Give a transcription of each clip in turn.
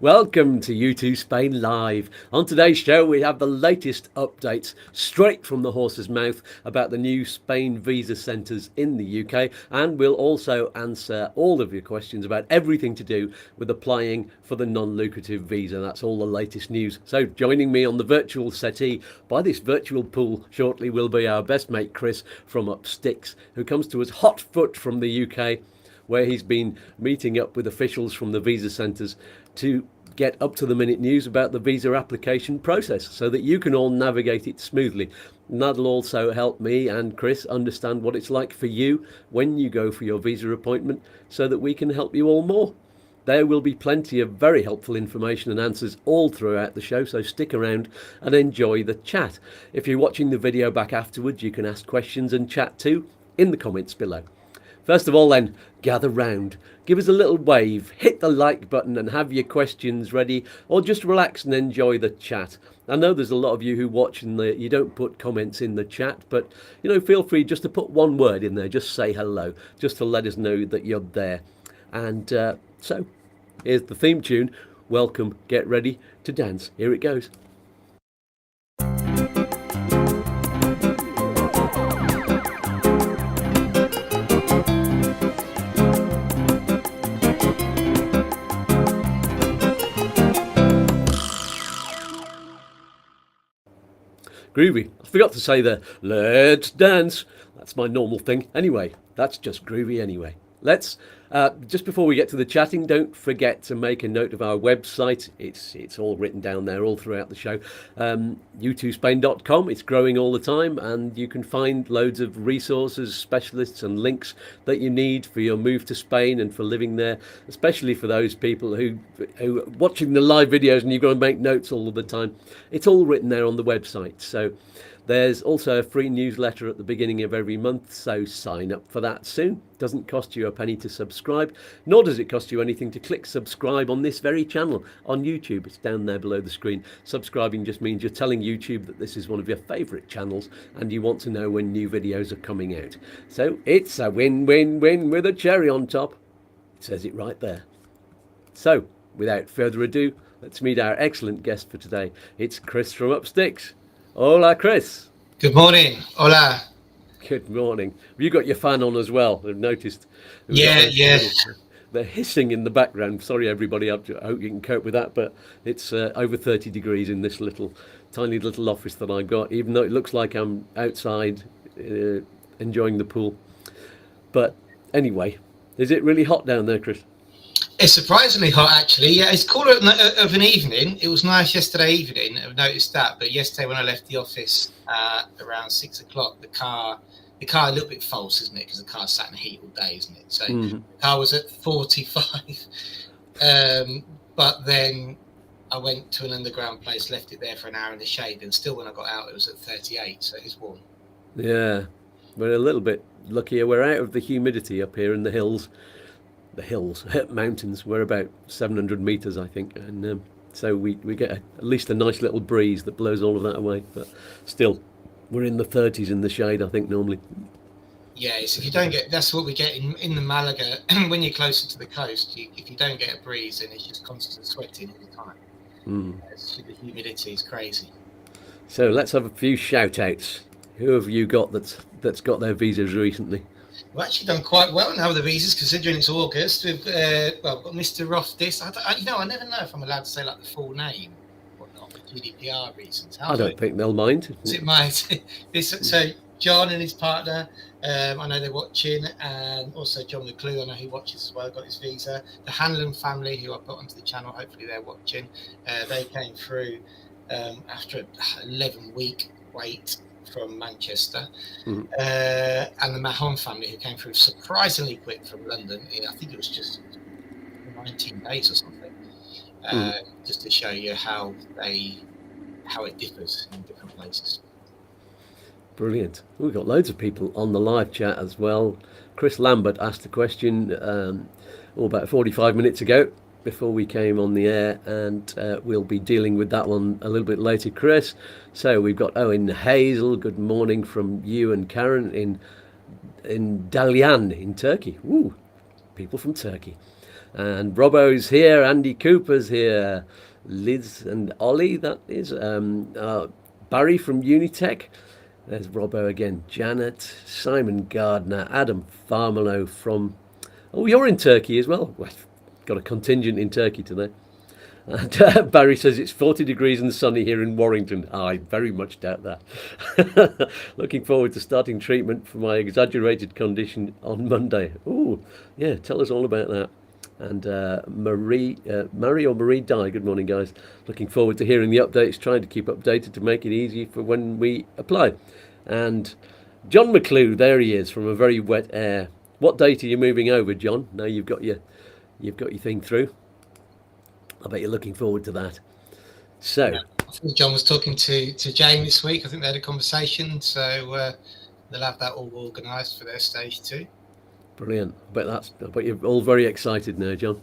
Welcome to YouTooSpain Live. On today's show, we have the latest updates straight from the horse's mouth about the new Spain visa centres in the UK, and we'll also answer all of your questions about everything to do with applying for the non-lucrative visa. That's all the latest news. So joining me on the virtual settee by this virtual pool shortly will be our best mate Chris from Upsticks, who comes to us hot foot from the UK, where he's been meeting up with officials from the visa centres to get up to the minute news about the visa application process so that you can all navigate it smoothly. And that'll also help me and Chris understand what it's like for you when you go for your visa appointment so that we can help you all more. There will be plenty of very helpful information and answers all throughout the show, so stick around and enjoy the chat. If you're watching the video back afterwards, you can ask questions and chat too in the comments below. First of all then, gather round, give us a little wave, hit the like button and have your questions ready, or just relax and enjoy the chat. I know there's a lot of you who watch and you don't put comments in the chat, but feel free just to put one word in there, just say hello, just to let us know that you're there. And so, here's the theme tune. Welcome, get ready to dance. Here it goes. Groovy. I forgot to say there, let's dance. That's my normal thing. Anyway, that's just groovy anyway. Let's, just before we get to the chatting, don't forget to make a note of our website. It's all written down there all throughout the show. YouTooSpain.com. It's growing all the time, and you can find loads of resources, specialists and links that you need for your move to Spain and for living there, especially for those people who are watching the live videos and you've got to make notes all the time. It's all written there on the website. So there's also a free newsletter at the beginning of every month, so sign up for that soon. Doesn't cost you a penny to subscribe, nor does it cost you anything to click subscribe on this very channel on YouTube. It's down there below the screen. Subscribing just means you're telling YouTube that this is one of your favourite channels and you want to know when new videos are coming out. So it's a win-win-win with a cherry on top. It says it right there. So without further ado, let's meet our excellent guest for today. It's Chris from Upsticks. Hola, Chris. Good morning. Hola. Good morning. Have you got your fan on as well? I've noticed. Yeah. They're hissing in the background. Sorry, everybody. I hope you can cope with that. But it's over 30 degrees in this tiny little office that I've got, even though it looks like I'm outside enjoying the pool. But anyway, is it really hot down there, Chris? It's surprisingly hot, actually. Yeah, it's cooler of an evening. It was nice yesterday evening. I've noticed that. But yesterday when I left the office around 6 o'clock, the car a little bit false, isn't it? Because the car sat in the heat all day, isn't it? So the car was at 45. But then I went to an underground place, left it there for an hour in the shade, and still when I got out, it was at 38. So it's warm. Yeah, we're a little bit luckier. We're out of the humidity up here in the hills. Mountains. We're about 700 meters, I think, and so we get at least a nice little breeze that blows all of that away. But still, we're in the 30s in the shade, I think, normally. Yes, if you don't get, that's what we get in the Malaga. When you're closer to the coast, if you don't get a breeze, then it's just constant sweating all the time. The humidity is crazy. So let's have a few shout outs. Who have you got that's got their visas recently? We've actually done quite well now with the visas, considering it's August. We've got Mr. Roftis. I never know if I'm allowed to say like the full name or not for GDPR reasons. I don't think they'll mind. It might. So John and his partner, I know they're watching, and also John McClue, I know he watches as well. Got his visa. The Hanlon family, who I put onto the channel, hopefully they're watching. They came through after an 11-week wait from Manchester, and the Mahon family, who came through surprisingly quick from London. I think it was just 19 days or something, just to show you how it differs in different places. Brilliant. We've got loads of people on the live chat as well. Chris Lambert asked a question about 45 minutes ago before we came on the air, and we'll be dealing with that one a little bit later, Chris. So we've got Owen Hazel. Good morning from you and Karen in Dalyan in Turkey. Ooh, people from Turkey. And Robbo's here, Andy Cooper's here, Liz and Ollie, that is, Barry from Unitech. There's Robbo again, Janet, Simon Gardner, Adam Farmelo from... Oh, you're in Turkey as well. We've got a contingent in Turkey today. And Barry says it's 40 degrees and sunny here in Warrington. I very much doubt that. Looking forward to starting treatment for my exaggerated condition on Monday. Oh, yeah, tell us all about that. And Marie Di, good morning, guys. Looking forward to hearing the updates, trying to keep updated to make it easy for when we apply. And John McClue, there he is, from a very wet air. What date are you moving over, John? Now you've got your thing through. I bet you're looking forward to that. So, I think John was talking to Jane this week. I think they had a conversation, so they'll have that all organised for their stage 2. Brilliant. I bet you're all very excited now, John.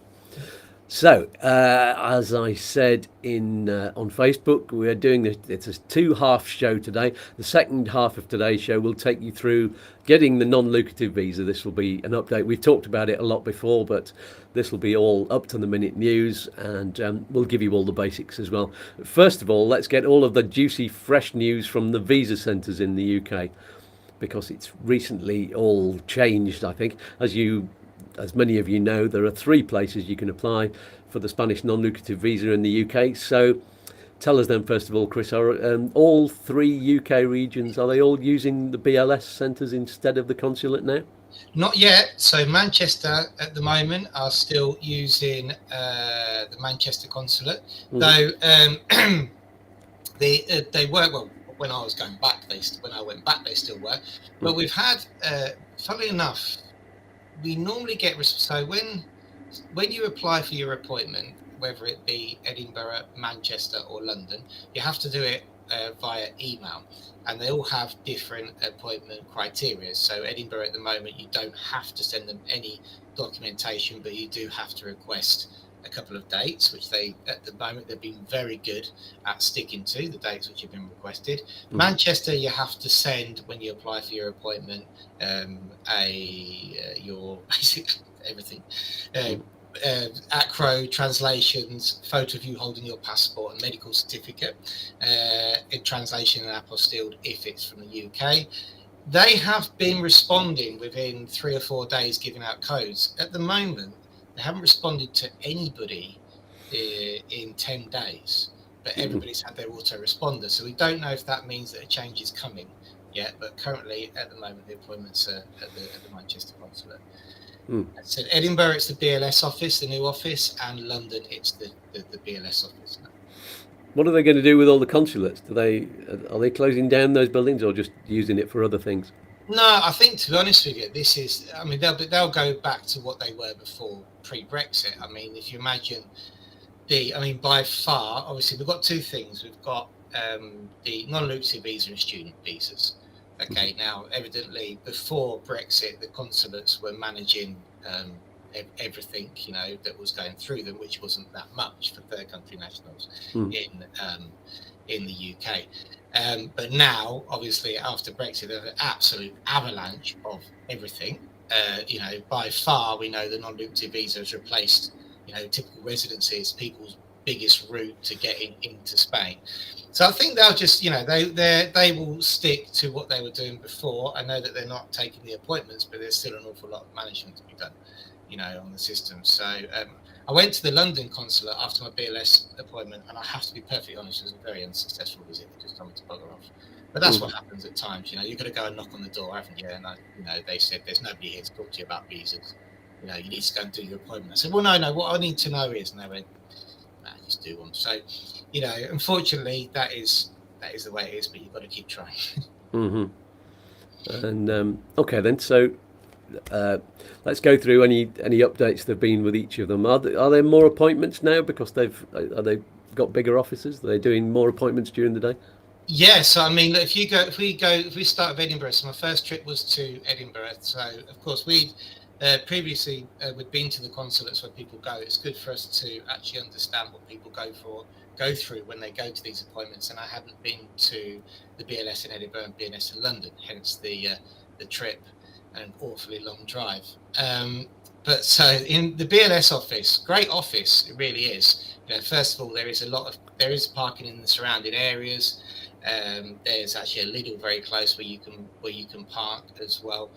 So, as I said on Facebook, we're doing it's a 2-half show today. The second half of today's show will take you through getting the non-lucrative visa. This will be an update. We've talked about it a lot before, but this will be all up-to-the-minute news, and we'll give you all the basics as well. First of all, let's get all of the juicy, fresh news from the visa centres in the UK, because it's recently all changed, I think. As many of you know, there are 3 places you can apply for the Spanish non-lucrative visa in the UK. So tell us then, first of all, Chris, are all 3 UK regions, are they all using the BLS centres instead of the consulate now? Not yet. So Manchester at the moment are still using the Manchester consulate, though they were, well, when I was going back, when I went back, they still were. But we've had, funnily enough, we normally get, so when you apply for your appointment, whether it be Edinburgh, Manchester or London, you have to do it via email, and they all have different appointment criteria. So Edinburgh at the moment, you don't have to send them any documentation, but you do have to request a couple of dates, which they, at the moment, they've been very good at sticking to the dates which have been requested. Manchester, you have to send, when you apply for your appointment, your basically everything, acro translations, photo of you holding your passport and medical certificate, in translation and apostilled if it's from the UK. They have been responding within 3 or 4 days, giving out codes. At the moment, they haven't responded to anybody in 10 days, but everybody's had their autoresponder. So we don't know if that means that a change is coming yet, but currently, at the moment, the appointments are at the Manchester consulate. So Edinburgh, it's the BLS office, the new office, and London, it's the BLS office now. What are they going to do with all the consulates? Are they closing down those buildings or just using it for other things? No, I think, to be honest with you, this is, I mean, they'll go back to what they were before pre-Brexit. I mean, if you imagine by far, obviously, we've got 2 things. We've got the non-lucrative visa and student visas. Okay, now, evidently, before Brexit, the consulates were managing everything, that was going through them, which wasn't that much for third country nationals in the UK. But now, obviously, after Brexit, there's an absolute avalanche of everything. By far, we know the non-lucrative visa has replaced, typical residencies, people's biggest route to getting into Spain. So I think they'll just, they will stick to what they were doing before. I know that they're not taking the appointments, but there's still an awful lot of management to be done, on the system. So I went to the London consulate after my BLS appointment, and I have to be perfectly honest, it was a very unsuccessful visit. They just told me to bugger off. But that's what happens at times. You've got to go and knock on the door, haven't you? And they said there's nobody here to talk to you about visas. You need to go and do your appointment. I said, well, no. What I need to know is, and they went, nah, just do one. So, unfortunately, that is the way it is. But you've got to keep trying. And okay, then. So let's go through any updates there've been with each of them. Are there more appointments now because they've got bigger offices? Are they doing more appointments during the day? Yeah, so I mean, if we start with Edinburgh. So my first trip was to Edinburgh. So of course we'd previously we'd been to the consulates where people go. It's good for us to actually understand what people go through when they go to these appointments. And I hadn't been to the BLS in Edinburgh and BLS in London, hence the trip and an awfully long drive. But so in the BLS office, great office, it really is. First of all, there is parking in the surrounding areas. There's actually a Lidl very close where you can park as well.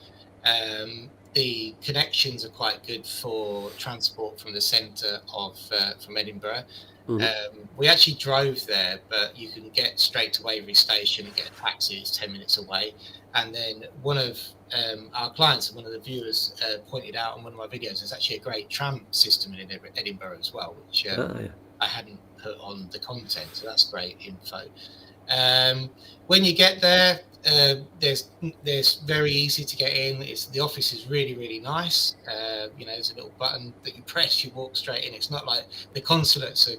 The connections are quite good for transport from the centre of from Edinburgh. We actually drove there, but you can get straight to Waverley Station and get a taxi. It's 10 minutes away. And then one of our clients and one of the viewers pointed out on one of my videos, there's actually a great tram system in Edinburgh as well, which I hadn't put on the content. So that's great info. When you get there, there's very easy to get in. The office is really, really nice. There's a little button that you press, you walk straight in. It's not like the consulates are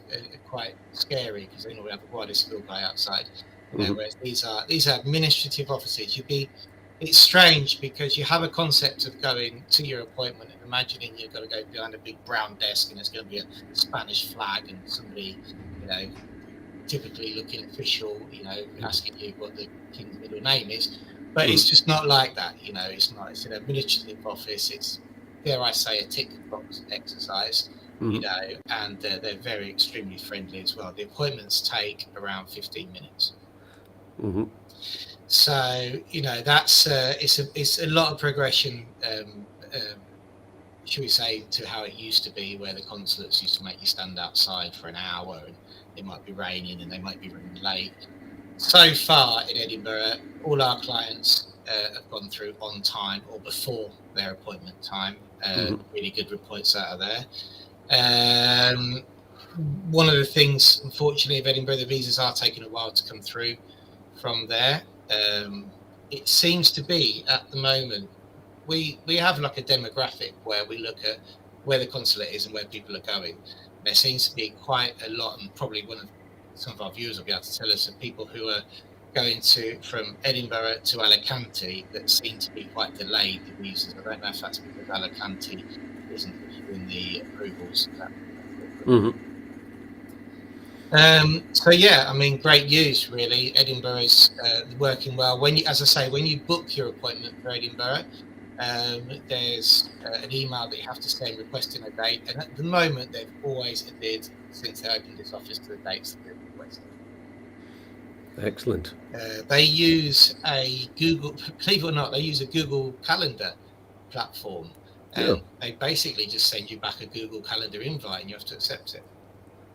quite scary because they normally have a quite a civil guy outside. Whereas these are administrative offices. It's strange because you have a concept of going to your appointment and imagining you're going to go behind a big brown desk and there's going to be a Spanish flag and somebody, typically looking official, asking you what the king's middle name is. But it's just not like that, it's not. It's an administrative office. It's, dare I say, a tick box exercise, and they're very extremely friendly as well. The appointments take around 15 minutes. So, that's it's a lot of progression, should we say, to how it used to be, where the consulates used to make you stand outside for an hour and it might be raining and they might be running late. So far in Edinburgh, all our clients have gone through on time or before their appointment time. Really good reports out of there. One of the things, unfortunately, of Edinburgh, the visas are taking a while to come through from there. It seems to be at the moment, we have like a demographic where we look at where the consulate is and where people are going. There seems to be quite a lot, and probably some of our viewers will be able to tell us, of people who are going from Edinburgh to Alicante that seem to be quite delayed, the visas. I don't know if that's because Alicante isn't issuing the approvals. So yeah, great news really. Edinburgh is working well. When you book your appointment for Edinburgh, there's an email that you have to send requesting a date, and at the moment they've always adhered since they opened this office to the dates that they've requested. Excellent. They use a Google, believe it or not, they use a Google Calendar platform. They basically just send you back a Google Calendar invite and you have to accept it.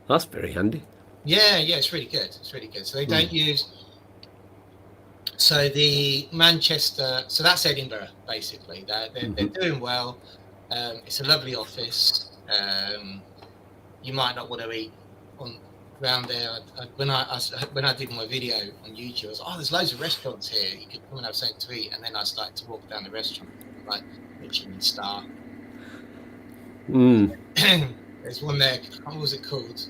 That's very handy. Yeah, it's really good. It's really good. So they don't use. So the Manchester, so that's Edinburgh basically. They're doing well. It's a lovely office. You might not want to eat around there. When I did my video on YouTube, I was like, there's loads of restaurants here. You could come and have something to eat. And then I started to walk down the restaurant, like Michelin star. There's one there. What was it called?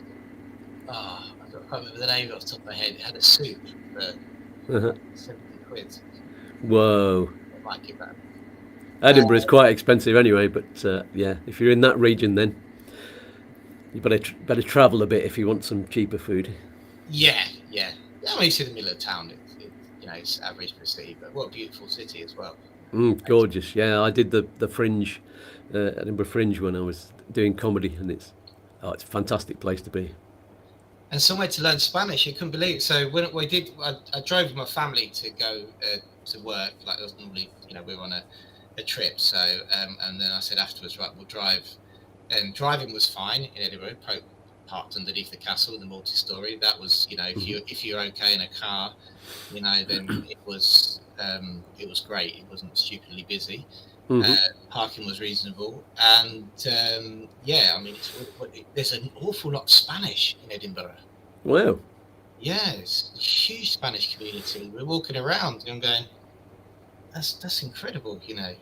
I can't remember the name off the top of my head. It had a soup for 70 quid. Whoa. I might give that. Edinburgh is quite expensive anyway, but if you're in that region, then you better travel a bit if you want some cheaper food. Yeah. It's in the middle of town. It's average for a city, but what a beautiful city as well. Gorgeous. Yeah, I did the Fringe, Edinburgh Fringe, when I was doing comedy, and it's a fantastic place to be. And somewhere to learn Spanish. You couldn't believe it. So when I drove with my family to go to work. Like it was normally, we were on a trip. So and then I said afterwards, right, we'll drive. And driving was fine in Edinburgh. Parked underneath the castle, the multi-story. That was, if you're okay in a car, then it was great. It wasn't stupidly busy. Parking was reasonable, and there's an awful lot of Spanish in Edinburgh. Wow. Yeah, it's a huge Spanish community. We're walking around and I'm going, that's incredible, there's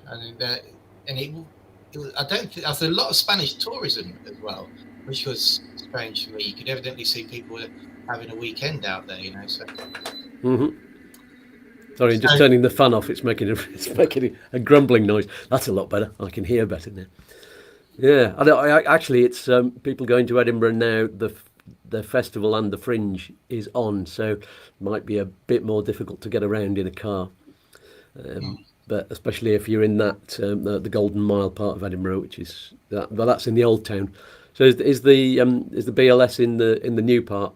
a lot of Spanish tourism as well, which was strange for me. You could evidently see people having a weekend out there, So. Sorry, just turning the fan off. It's making a grumbling noise. That's a lot better. I can hear better now. Yeah, actually, it's people going to Edinburgh now. The festival and the Fringe is on, so it might be a bit more difficult to get around in a car. but especially if you're in that the Golden Mile part of Edinburgh, which is that, well, that's in the old town. So is the BLS in the new part?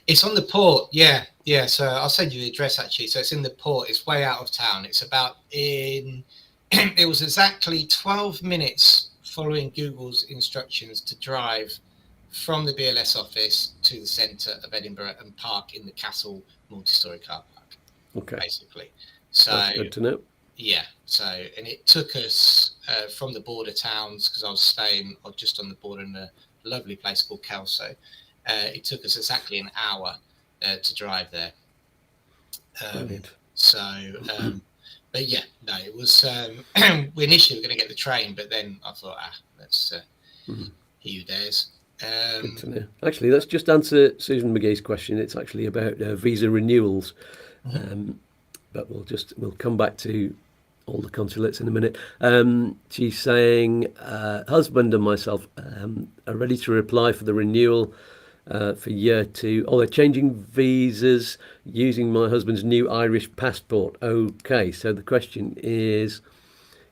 It's on the port, yeah. So I'll send you the address actually. So it's in the port. It's way out of town. It's about in. It was exactly 12 minutes following Google's instructions to drive from the BLS office to the centre of Edinburgh and park in the Castle multi-storey car park. Okay. Basically. So that's good to know. Yeah. So, and it took us from the border towns, because I was staying just on the border in a lovely place called Kelso. It took us exactly an hour to drive there. But yeah, no, it was. We initially were going to get the train, but then I thought, let's he who dares. Good to know. Actually, let's just answer Susan McGee's question. It's actually about visa renewals, but we'll come back to all the consulates in a minute. She's saying, husband and myself are ready to apply for the renewal for year 2. Oh, they're changing visas using my husband's new Irish passport. Okay, so the question is,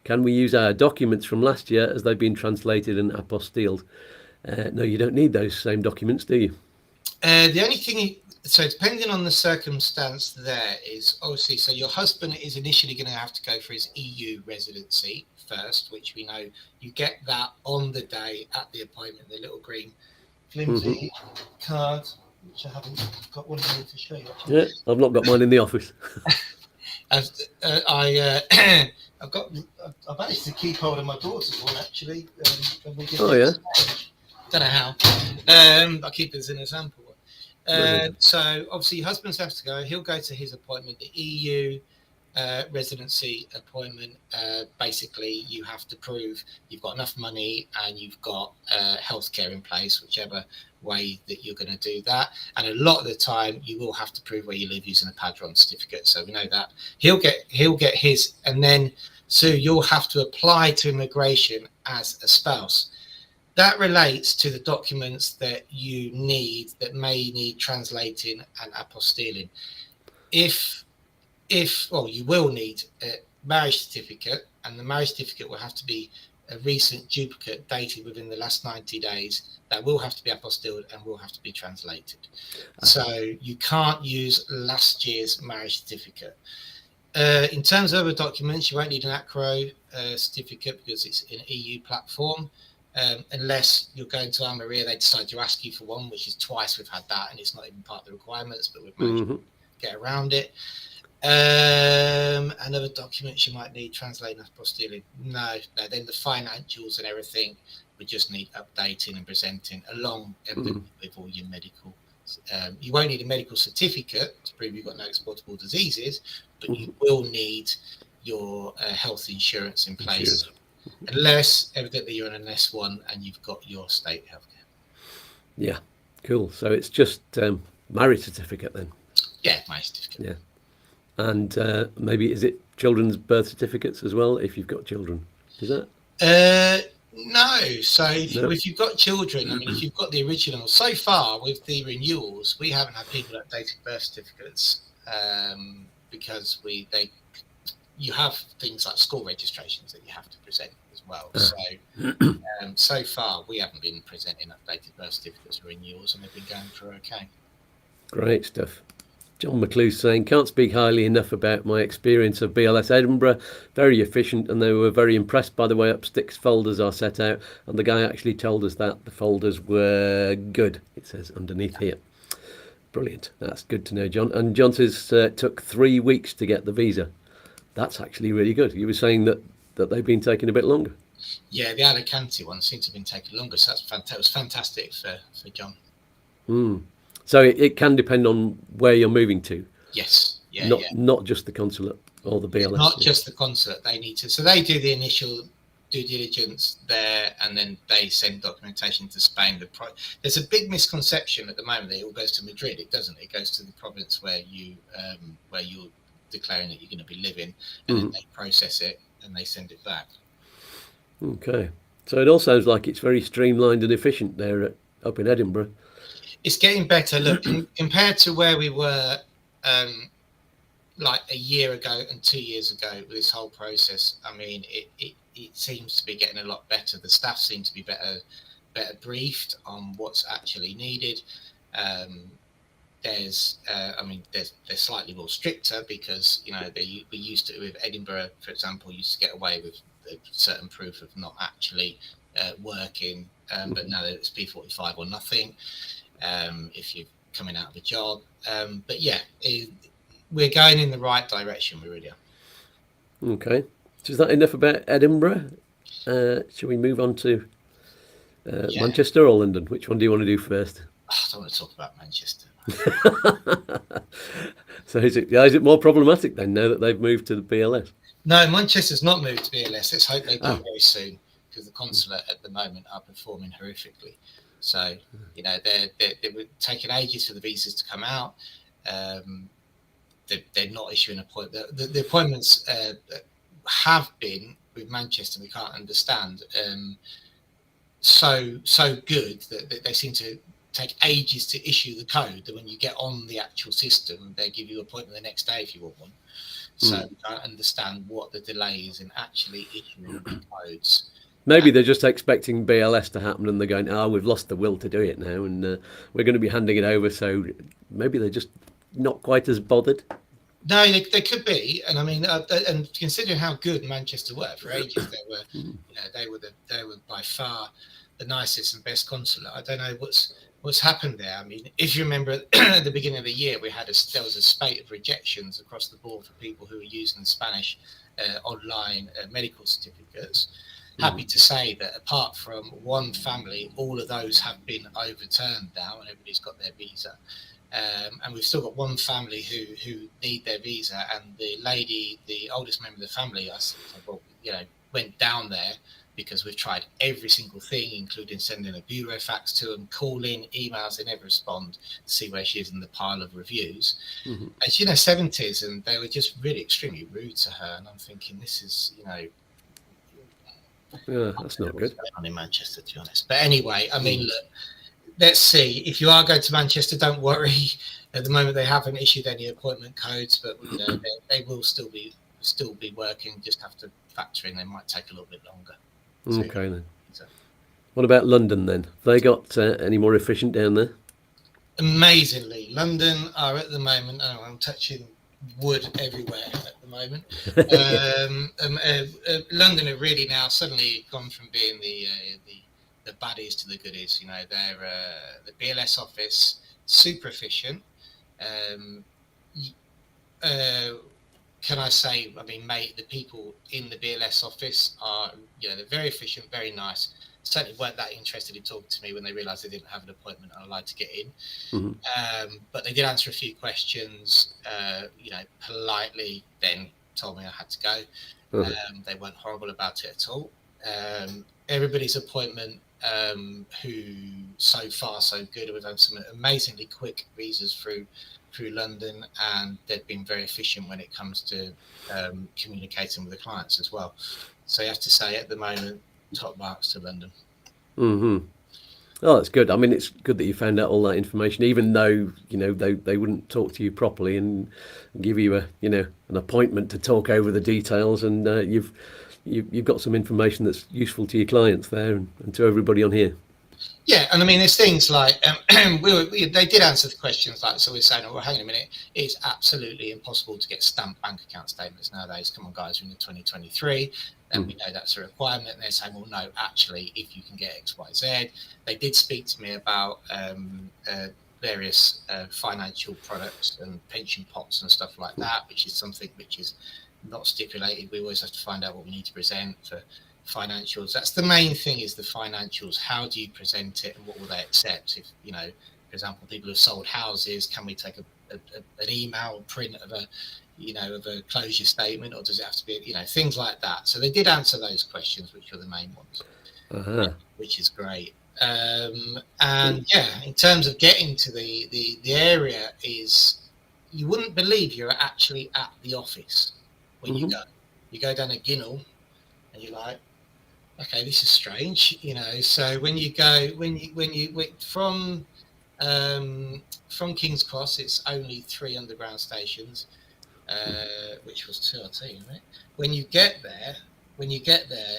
can we use our documents from last year as they've been translated and apostilled? No, you don't need those same documents, do you? The only thing, so depending on the circumstance there is, obviously, so your husband is initially going to have to go for his EU residency first, which we know you get that on the day at the appointment, the little green flimsy card, which I haven't got one here to show you. Actually. Yeah, I've not got mine in the office. I've managed to keep hold of my daughter's one actually. Oh yeah. Don't know how. I'll keep it as an example. So obviously, your husband's have to go. He'll go to his appointment, the EU residency appointment. Basically, you have to prove you've got enough money and you've got healthcare in place, whichever way that you're going to do that. And a lot of the time, you will have to prove where you live using a Padron certificate. So we know that he'll get his, and then so you'll have to apply to immigration as a spouse. That relates to the documents that you need that may need translating and apostilling. You will need a marriage certificate, and the marriage certificate will have to be a recent duplicate dated within the last 90 days. That will have to be apostilled and will have to be translated. So you can't use last year's marriage certificate. In terms of other documents, you won't need an ACRO certificate because it's an EU platform. Unless you're going to Almeria, they decide to ask you for one, which is twice we've had that, and it's not even part of the requirements, but we've managed to get around it. And other documents you might need, translating apostilling. No, then the financials and everything, we just need updating and presenting along with all your medical. You won't need a medical certificate to prove you've got no exportable diseases, but you will need your health insurance in place. Unless evidently you're in an S1 and you've got your state healthcare. Yeah, cool. So it's just marriage certificate then? Yeah, marriage certificate. Yeah. And maybe is it children's birth certificates as well if you've got children? Is that? No. So if you've got children, I mean, if you've got the original, so far with the renewals, we haven't had people updating birth certificates because you have things like school registrations that you have to present as well. So so far we haven't been presenting updated birth certificates or renewals, and they've been going through okay. Great stuff. John McClue's saying, can't speak highly enough about my experience of BLS Edinburgh. Very efficient, and they were very impressed by the way Upsticks folders are set out. And the guy actually told us that the folders were good, it says underneath here. Brilliant. That's good to know, John. And John says took 3 weeks to get the visa. That's actually really good. You were saying that they've been taking a bit longer. Yeah, the Alicante one seems to have been taking longer. So it was fantastic for John. So it can depend on where you're moving to. Yes. Yeah. Not just the consulate or the BLS. Not just the consulate. They need to. So they do the initial due diligence there, and then they send documentation to Spain. There's a big misconception at the moment that it all goes to Madrid. It doesn't. It goes to the province where you're declaring that you're going to be living, and then they process it and they send it back. Okay, so it all sounds like it's very streamlined and efficient there up in Edinburgh. It's getting better. Look, compared to where we were like a year ago and 2 years ago with this whole process, I mean, it seems to be getting a lot better. The staff seem to be better briefed on what's actually needed. They're slightly more stricter because, you know, we used to, with Edinburgh, for example, used to get away with a certain proof of not actually working, but now it's P45 or nothing if you're coming out of a job. But yeah, we're going in the right direction. We really are. Okay. So is that enough about Edinburgh? Shall we move on to Manchester or London? Which one do you want to do first? I don't want to talk about Manchester. So is it more problematic then now that they've moved to the BLS? No, Manchester's not moved to BLS. Let's hope they do very soon, because the consulate at the moment are performing horrifically. So, you know, they were taking ages for the visas to come out. They're not issuing appointments. The appointments have been with Manchester. We can't understand. So good that they seem to take ages to issue the code. That when you get on the actual system, they give you an appointment the next day if you want one. So we can't understand what the delay is in actually issuing the codes. Maybe they're just expecting BLS to happen and they're going, we've lost the will to do it now and we're going to be handing it over. So maybe they're just not quite as bothered. No, they could be, and I mean, and considering how good Manchester were for ages, they were by far the nicest and best consulate. I don't know what's happened there. I mean, if you remember at the beginning of the year, there was a spate of rejections across the board for people who were using Spanish online medical certificates. Happy to say that apart from one family, all of those have been overturned now, and everybody's got their visa. And we've still got one family who need their visa, and the lady, the oldest member of the family, I said, well, you know, went down there because we've tried every single thing, including sending a bureau fax to them, calling, emails, they never respond to see where she is in the pile of reviews. And she's in her 70s, and they were just really extremely rude to her. And I'm thinking, this is, you know, yeah, that's not good. Going on in Manchester, to be honest. But anyway, I mean, look, let's see. If you are going to Manchester, don't worry. At the moment, they haven't issued any appointment codes, but you know, they will still be working. Just have to factor in they might take a little bit longer. Okay, then. What about London then? Have they got any more efficient down there? Amazingly, London are at the moment. Oh, I'm touching wood everywhere at the moment. London have really now suddenly gone from being the baddies to the goodies. You know, they're the BLS office, super efficient. Can I say, I mean, mate, the people in the BLS office are, you know, they're very efficient, very nice. Certainly weren't that interested in talking to me when they realised they didn't have an appointment and I'd like to get in. But they did answer a few questions, you know, politely, then told me I had to go. They weren't horrible about it at all. Everybody's appointment, who so far so good. We've done some amazingly quick visas through London, and they've been very efficient when it comes to communicating with the clients as well. So you have to say at the moment, top marks to London. Oh, that's good. I mean, it's good that you found out all that information, even though, you know, they wouldn't talk to you properly and give you an appointment to talk over the details, and you've got some information that's useful to your clients there and to everybody on here. Yeah, and I mean, there's things like they did answer the questions like, so we're saying, well, hang on a minute, it's absolutely impossible to get stamped bank account statements nowadays. Come on, guys, we're in 2023, and we know that's a requirement. And they're saying, well, no, actually, if you can get X, Y, Z. They did speak to me about various financial products and pension pots and stuff like that, which is something which is not stipulated. We always have to find out what we need to present for financials. That's the main thing, is the financials. How do you present it and what will they accept? If, you know, for example, people have sold houses, can we take an email print of a closure statement, or does it have to be, you know, things like that. So they did answer those questions, which were the main ones, which is great. And yeah, in terms of getting to the area, is you wouldn't believe you're actually at the office when you go down a Ginnell and you're like, okay, this is strange, you know. So when you go from King's Cross, it's only 3 underground stations. which was 2, I'll tell you, right? When you get there,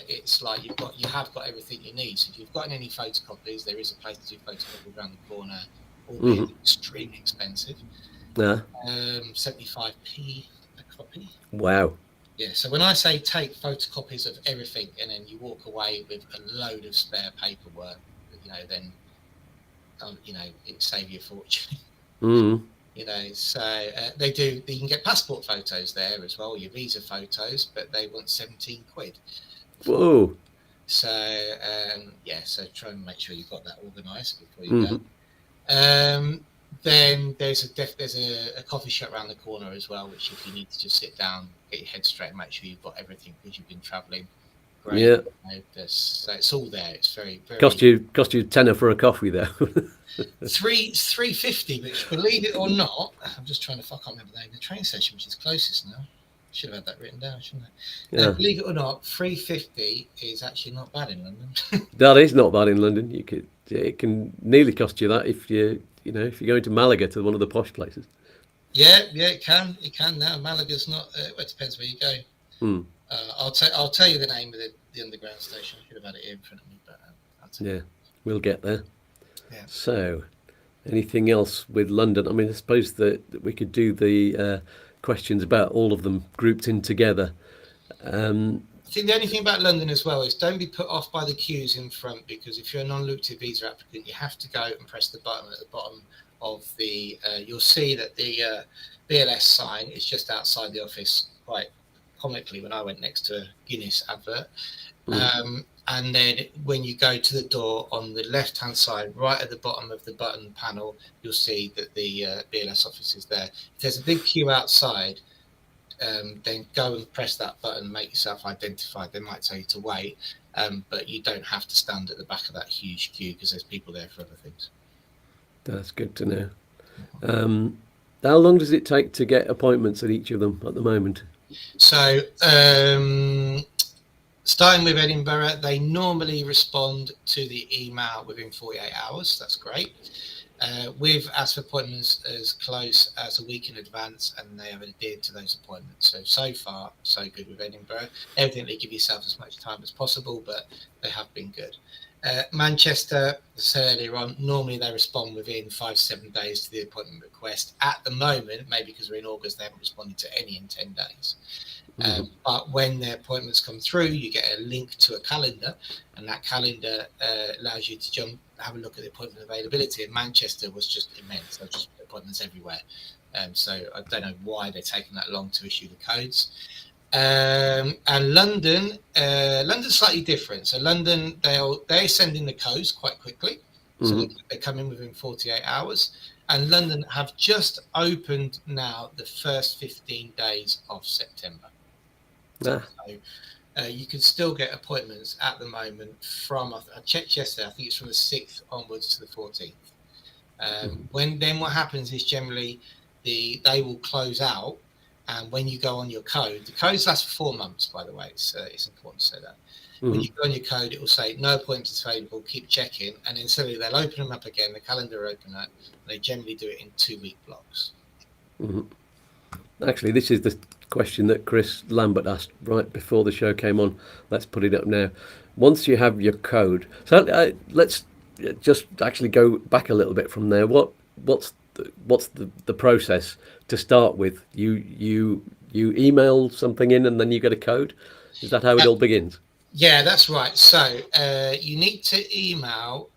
it's like you have got everything you need. So if you've got any photocopies, there is a place to do photocopies around the corner, albeit extremely expensive. Yeah. 75p a copy. Wow. Yeah. So when I say take photocopies of everything and then you walk away with a load of spare paperwork, then it save you a fortune. So they do. You can get passport photos there as well, your visa photos, but they want 17 quid. Whoa. So so try and make sure you've got that organised before you go. Then there's a coffee shop around the corner as well, which if you need to just sit down, get your head straight, and make sure you've got everything because you've been travelling. Great. Yeah. So it's all there. It's very, very cost you tenner for a coffee there. $3.50, which, believe it or not, I'm just trying to remember the name of the train station, which is closest now. Should have had that written down, shouldn't I? Yeah. Believe it or not, $3.50 is actually not bad in London. That is not bad in London. It can nearly cost you that if you're going to Malaga, to one of the posh places. Yeah, it can. It can now. Malaga's not. It depends where you go. I'll tell you the name of the underground station. I should have had it here in front of me, but I'll tell you. We'll get there. Yeah. So, anything else with London? I mean, I suppose that we could do the questions about all of them grouped in together. I think the only thing about London as well is don't be put off by the queues in front, because if you're a non-lucrative visa applicant, you have to go and press the button at the bottom of the. You'll see that the BLS sign is just outside the office, quite comically, when I went next to a Guinness advert. And then when you go to the door on the left-hand side, right at the bottom of the button panel, you'll see that the BLS office is there. If there's a big queue outside, then go and press that button, make yourself identified. They might tell you to wait, but you don't have to stand at the back of that huge queue because there's people there for other things. That's good to know. How long does it take to get appointments at each of them at the moment? So, starting with Edinburgh, they normally respond to the email within 48 hours. That's great. Ask for appointments as close as a week in advance, and they have adhered to those appointments. So far, so good with Edinburgh. Evidently, give yourself as much time as possible, but they have been good. Manchester, as I said earlier on, normally they respond within 5 to 7 days to the appointment request. At the moment, maybe because we're in August, they haven't responded to any in 10 days. But when their appointments come through, you get a link to a calendar, and that calendar allows you to have a look at the appointment availability. And Manchester was just immense. There were just appointments everywhere. So I don't know why they're taking that long to issue the codes. And London's slightly different. So London, they're sending the codes quite quickly. So they come in within 48 hours. And London have just opened now the first 15 days of September. So you can still get appointments at the moment from, I checked yesterday, I think it's from the 6th onwards to the 14th. What happens is generally they will close out, and when you go on your code, the codes last for 4 months, by the way, it's important to say that. When you go on your code, it will say no appointments available, keep checking, and then suddenly they'll open them up again, the calendar will open up, and they generally do it in 2-week blocks. Actually, this is the question that Chris Lambert asked right before the show came on. Let's put it up now. Once you have your code, so let's just actually go back a little bit from there. What's the process to start with? You email something in and then you get a code. Is that how it all begins? Yeah, that's right. So you need to email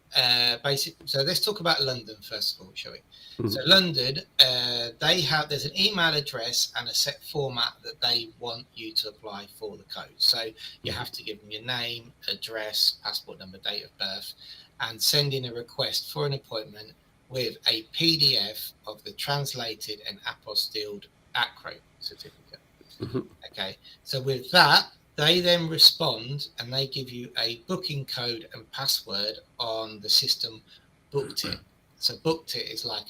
basically. So let's talk about London first of all, shall we? So London, there's an email address and a set format that they want you to apply for the code. So you have to give them your name, address, passport number, date of birth, and send in a request for an appointment with a PDF of the translated and apostilled ACRO certificate. Okay, so with that, they then respond and they give you a booking code and password on the system Booked It. So Booked It is like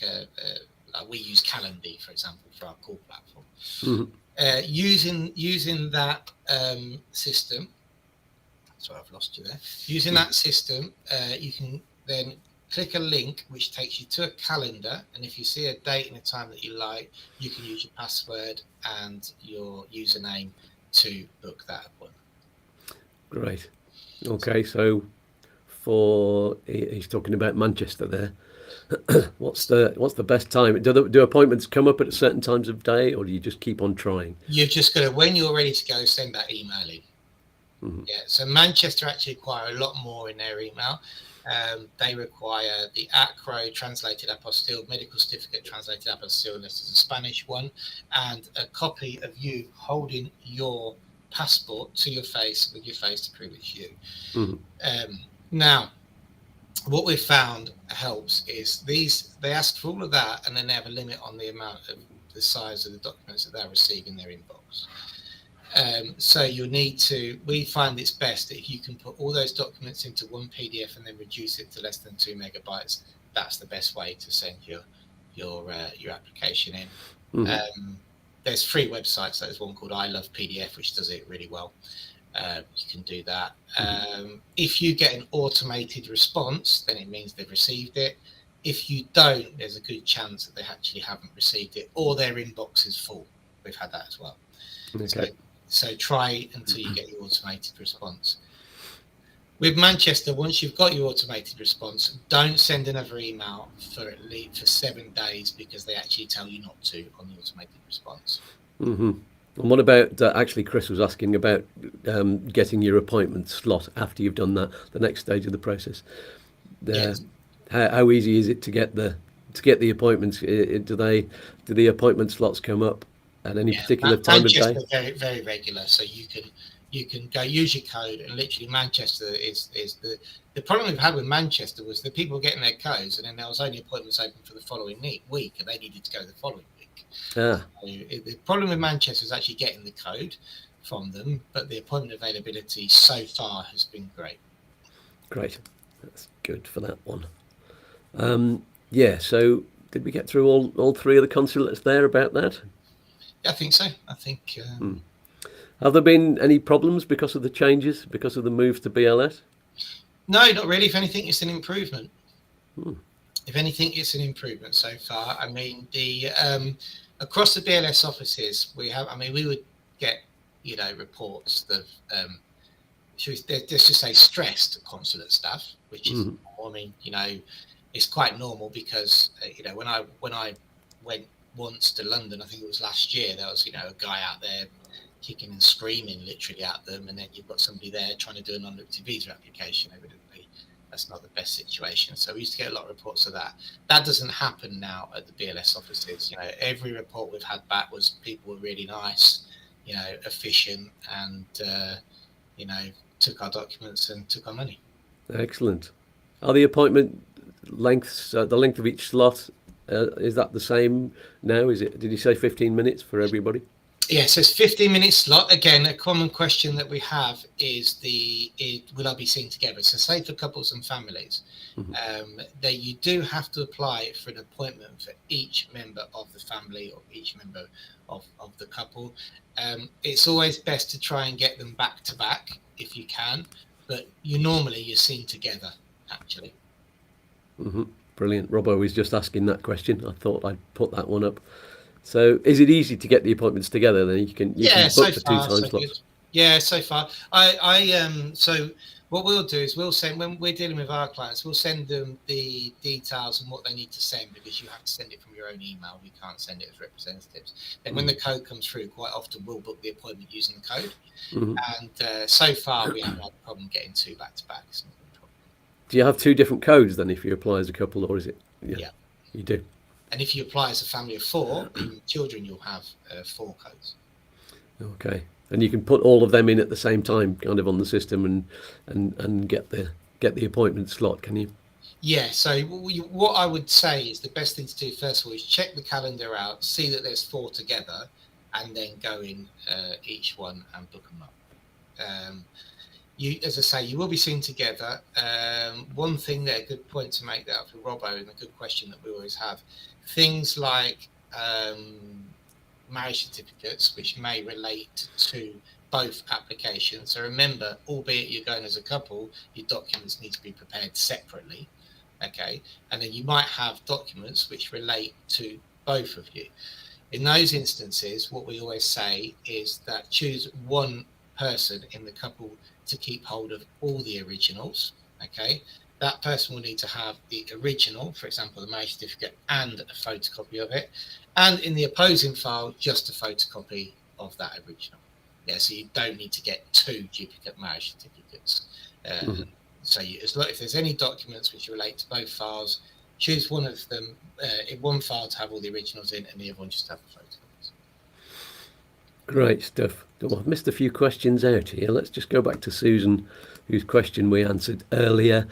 we use Calendly, for example, for our call platform. Using that system, sorry, I've lost you there. Using that system, you can then click a link which takes you to a calendar, and if you see a date and a time that you like, you can use your password and your username to book that appointment. Great. Okay, so he's talking about Manchester there. What's the best time? Do appointments come up at certain times of day, or do you just keep on trying? You've just got to, when you're ready to go, send that email in. Mm-hmm. Yeah, so Manchester actually require a lot more in their email. They require the ACRO translated apostille, medical certificate translated apostille, unless it's a Spanish one, and a copy of you holding your passport to your face with your face to prove it's you. Mm-hmm. Now, what we've found helps is they ask for all of that, and then they have a limit on the amount of the size of the documents that they're receiving in their inbox. So you'll need to, we find it's best that if you can put all those documents into one PDF and then reduce it to less than 2 megabytes. That's the best way to send your application in. Mm-hmm. There's free websites. There's one called I Love PDF, which does it really well. You can do that. If you get an automated response, then it means they've received it. If you don't, there's a good chance that they actually haven't received it, or their inbox is full. We've had that as well. Okay. So try until you get your automated response. With Manchester, once you've got your automated response, don't send another email for at least for 7 days, because they actually tell you not to on the automated response. Mm-hmm. And what about, actually Chris was asking about getting your appointment slot after you've done that, the next stage of the process. Yes. How easy is it to get the appointments? Do the appointment slots come up at any particular time of day? Very, very regular. So you can go use your code, and literally Manchester is the problem we've had with Manchester was that people were getting their codes, and then there was only appointments open for the following week, and they needed to go the following week. So the problem with Manchester is actually getting the code from them, but the appointment availability so far has been great. Great, that's good for that one. Yeah. So did we get through all three of the consulates there about that? I think so. I think. Have there been any problems because of the changes, because of the move to BLS? No, not really. If anything, it's an improvement. If anything, it's an improvement so far. I mean, the across the BLS offices, we would get, reports that let's just say stressed consulate staff, which is, it's quite normal, because when I went once to London, I think it was last year, there was a guy out there kicking and screaming literally at them, and then you've got somebody there trying to do a Non Lucrative Visa application. Evidently, that's not the best situation. So we used to get a lot of reports of that. That doesn't happen now at the BLS offices. Every report we've had back was people were really nice, efficient, and took our documents and took our money. Excellent. Are the appointment lengths, the length of each slot, is that the same now? Did you say 15 minutes for everybody? Yes, it's 15-minute slot. Again, a common question that we have is will I be seen together? So say for couples and families, that you do have to apply for an appointment for each member of the family or each member of the couple. It's always best to try and get them back to back if you can, but you're seen together, actually. Brilliant. Robbo was just asking that question. I thought I'd put that one up. So is it easy to get the appointments together? Then you can book the 2 time slots. Good. Yeah, so far. So what we'll do is we'll send, when we're dealing with our clients, we'll send them the details and what they need to send, because you have to send it from your own email. We can't send it as representatives. Then when the code comes through, quite often we'll book the appointment using the code. And so far we haven't had a problem getting 2 back to back. Do you have 2 different codes then if you apply as a couple, or is it? Yeah. You do. And if you apply as a family of 4, children, you'll have 4 codes. Okay. And you can put all of them in at the same time, kind of on the system, and get the appointment slot, can you? Yeah. So what I would say is the best thing to do, first of all, is check the calendar out, see that there's 4 together, and then go in each one and book them up. As I say, you will be seen together. One thing there, a good point to make that for Robbo, and a good question that we always have, things like marriage certificates, which may relate to both applications. So remember, albeit you're going as a couple, your documents need to be prepared separately. Okay, and then you might have documents which relate to both of you. In those instances, what we always say is that choose one person in the couple to keep hold of all the originals. Okay, that person will need to have the original, for example, the marriage certificate, and a photocopy of it, and in the opposing file, just a photocopy of that original. Yeah, so you don't need to get 2 duplicate marriage certificates. So if there's any documents which relate to both files, choose one of them in one file to have all the originals in, and the other one just have the photos. Great stuff. Oh, I've missed a few questions out here. Let's just go back to Susan, whose question we answered earlier.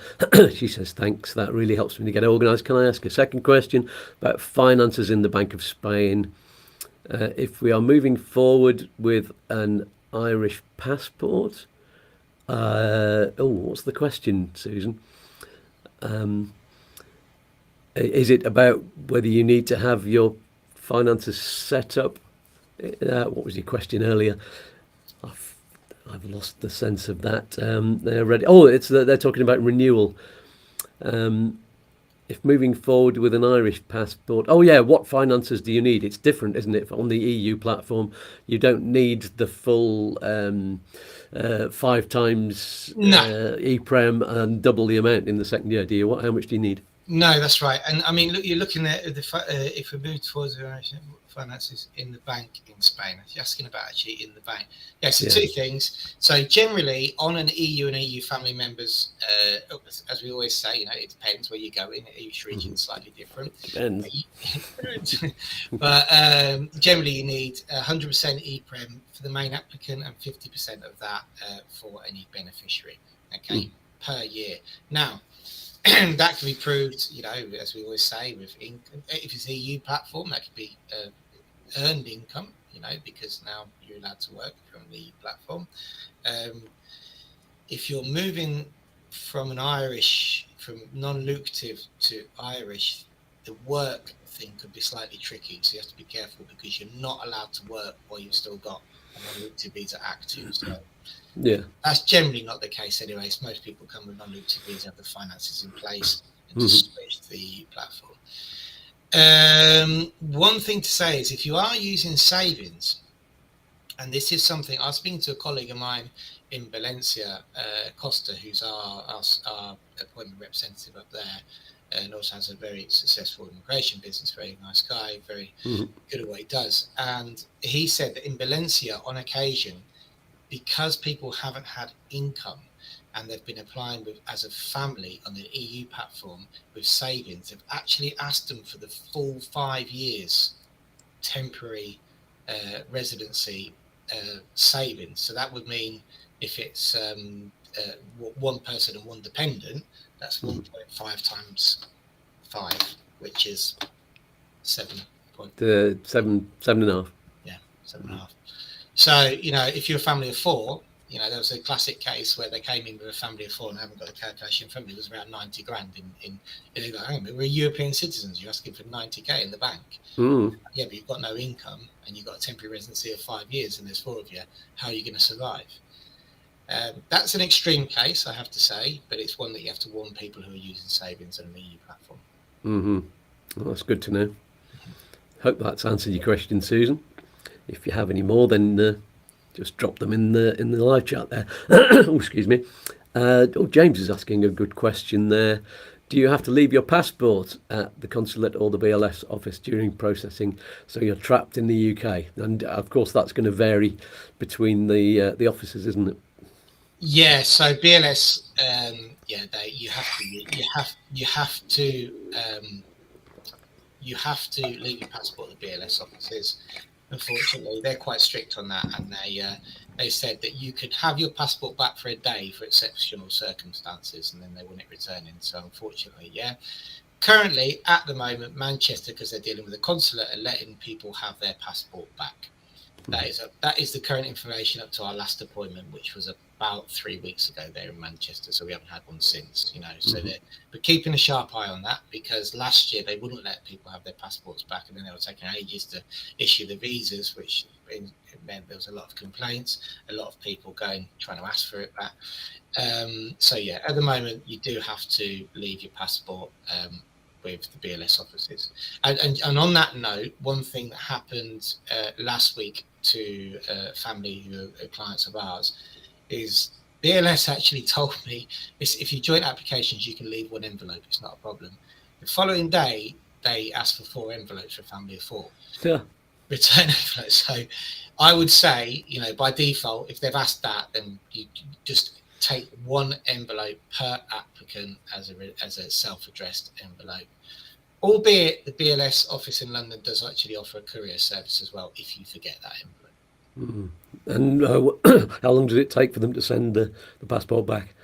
She says, thanks, that really helps me to get organised. Can I ask a second question about finances in the Bank of Spain? If we are moving forward with an Irish passport, what's the question, Susan? Is it about whether you need to have your finances set up? What was your question earlier? I've lost the sense of that. They're ready. Oh, they're talking about renewal. If moving forward with an Irish passport, what finances do you need? It's different, isn't it? On the EU platform, you don't need the full 5 times EPREM and double the amount in the second year, do you? How much do you need? No, that's right. And I mean, look, you're looking at if we move towards finances in the bank in Spain. You're asking about actually in the bank. Yeah, so 2 things. So generally, on an EU and EU family members, as we always say, it depends where you go in. Each region is slightly different. Depends. But generally, you need 100% EPREM for the main applicant and 50% of that for any beneficiary. Okay, per year. Now, that can be proved, as we always say, with income. If it's EU platform, that could be earned income, because now you're allowed to work from the platform. If you're moving from non-lucrative to Irish, the work thing could be slightly tricky. So you have to be careful because you're not allowed to work while you've still got a non-lucrative visa active. So that's generally not the case anyway. So most people come with non-lucrative visa, have the finances in place, and just switch to the EU platform. One thing to say is if you are using savings, and this is something I was speaking to a colleague of mine in Valencia, Costa, who's our appointment representative up there, and also has a very successful immigration business, very nice guy, very good at what he does. And he said that in Valencia, on occasion, because people haven't had income and they've been applying as a family on the EU platform with savings, they've actually asked them for the full 5 years temporary residency savings. So that would mean if it's one person and one dependent, that's 1.5 times 5, which is 7. 7.5. Yeah, 7.5. So, if you're a family of 4, there was a classic case where they came in with a family of 4 and haven't got the calculation in front of me. It was around 90 grand we're European citizens. You're asking for 90k in the bank. Yeah, but you've got no income and you've got a temporary residency of 5 years and there's 4 of you. How are you going to survive? That's an extreme case, I have to say, but it's one that you have to warn people who are using savings on an EU platform. Well, that's good to know. Hope that's answered your question, Susan. If you have any more, then just drop them in the live chat there. Excuse me. James is asking a good question there. Do you have to leave your passport at the consulate or the BLS office during processing, so you're trapped in the UK? And of course, that's going to vary between the offices, isn't it? Yeah. So BLS, you have to leave your passport at the BLS offices. Unfortunately, they're quite strict on that, and they said that you could have your passport back for a day for exceptional circumstances, and then they wouldn't return it. So unfortunately, currently at the moment, Manchester, because they're dealing with the consulate, are letting people have their passport back. That is the current information up to our last appointment, which was about 3 weeks ago there in Manchester. So we haven't had one since, So we're keeping a sharp eye on that, because last year they wouldn't let people have their passports back, and then they were taking ages to issue the visas, which meant there was a lot of complaints, a lot of people trying to ask for it back. So yeah, at the moment you do have to leave your passport with the BLS offices. And on that note, one thing that happened last week to a family who are clients of ours is BLS actually told me, if you joint applications, you can leave one envelope. It's not a problem. The following day, they asked for 4 envelopes for a family of 4. Yeah. Return envelopes. So I would say, by default, if they've asked that, then you just take 1 envelope per applicant as a self-addressed envelope. Albeit the BLS office in London does actually offer a courier service as well if you forget that envelope. And how long does it take for them to send the passport back?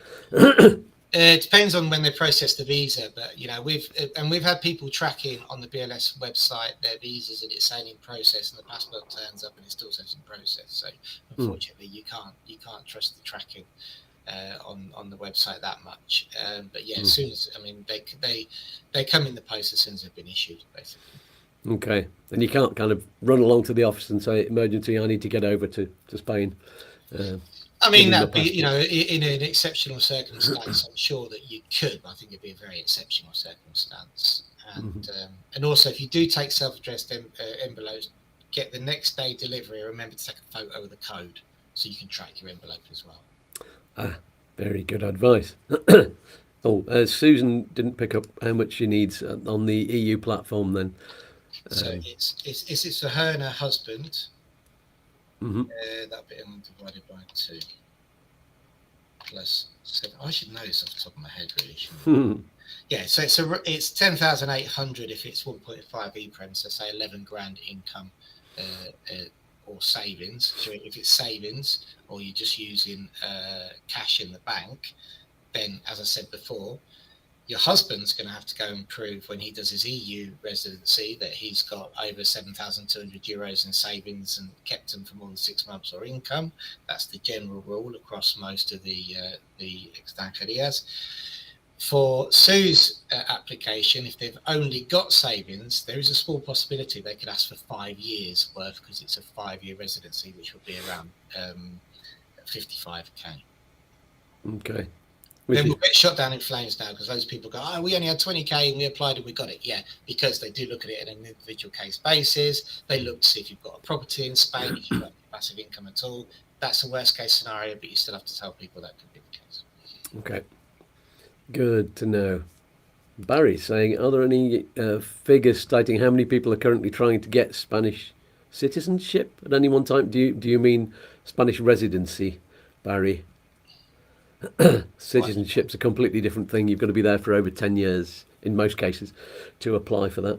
It depends on when they process the visa, but we've had people tracking on the BLS website their visas, and it's saying in process, and the passport turns up and it still says in process. So unfortunately, you can't trust the tracking on the website that much. But yeah, as soon as they come in the post as soon as they've been issued, basically. Okay, and you can't kind of run along to the office and say, emergency, I need to get over to Spain. That'd be, in an exceptional circumstance, I'm sure that you could, but I think it'd be a very exceptional circumstance. And also, if you do take self-addressed envelopes, get the next day delivery, remember to take a photo of the code so you can track your envelope as well. Very good advice. Susan didn't pick up how much she needs on the EU platform then. So it's for her and her husband. That bit divided by 2 plus 7. I should know this off the top of my head, really. Yeah, so it's 10,800 if it's 1.5 e-prem, so say 11 grand income or savings. So if it's savings or you're just using cash in the bank, then as I said before, your husband's going to have to go and prove when he does his EU residency that he's got over 7,200 euros in savings and kept them for more than 6 months or income. That's the general rule across most of the extranjerias. For Sue's application, if they've only got savings, there is a small possibility they could ask for 5 years worth, because it's a 5-year residency, which would be around 55k. Okay. Then we'll get shot down in flames now, because those people go, we only had 20k and we applied and we got it. Yeah, because they do look at it on an individual case basis. They look to see if you've got a property in Spain, if you've got passive income at all. That's a worst case scenario, but you still have to tell people that could be the case. Okay. Good to know. Barry saying, are there any figures stating how many people are currently trying to get Spanish citizenship at any one time? Do you mean Spanish residency, Barry? Citizenship's a completely different thing. You've got to be there for over 10 years in most cases to apply for that.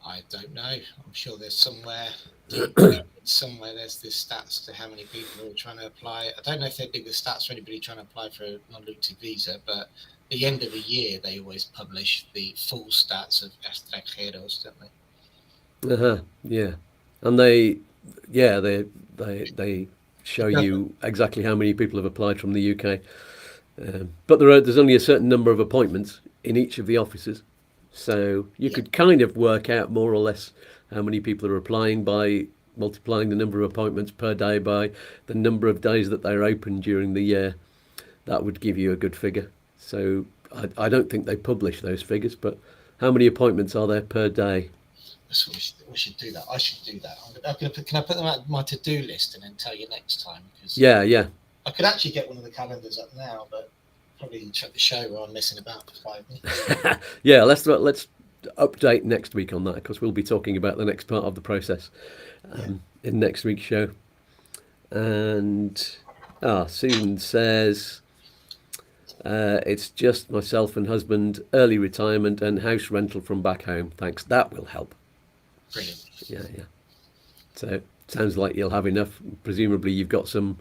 I don't know. I'm sure there's somewhere there's this stats to how many people are trying to apply. I don't know if they're big the stats for anybody trying to apply for a non lucrative visa, but at the end of the year they always publish the full stats of extranjeros, don't they? Yeah, and they show you exactly how many people have applied from the UK. But there's only a certain number of appointments in each of the offices. So you could kind of work out more or less how many people are applying by multiplying the number of appointments per day by the number of days that they're open during the year. That would give you a good figure. So I don't think they publish those figures, but how many appointments are there per day? So we should do that. I should do that. Can I put them at my to-do list and then tell you next time? Because yeah. I could actually get one of the calendars up now, but probably check the show where I'm messing about for 5 minutes. Yeah, let's update next week on that, because we'll be talking about the next part of the process in next week's show. And Susan says, it's just myself and husband, early retirement and house rental from back home. Thanks. That will help. Brilliant. Yeah. So sounds like you'll have enough. Presumably you've got some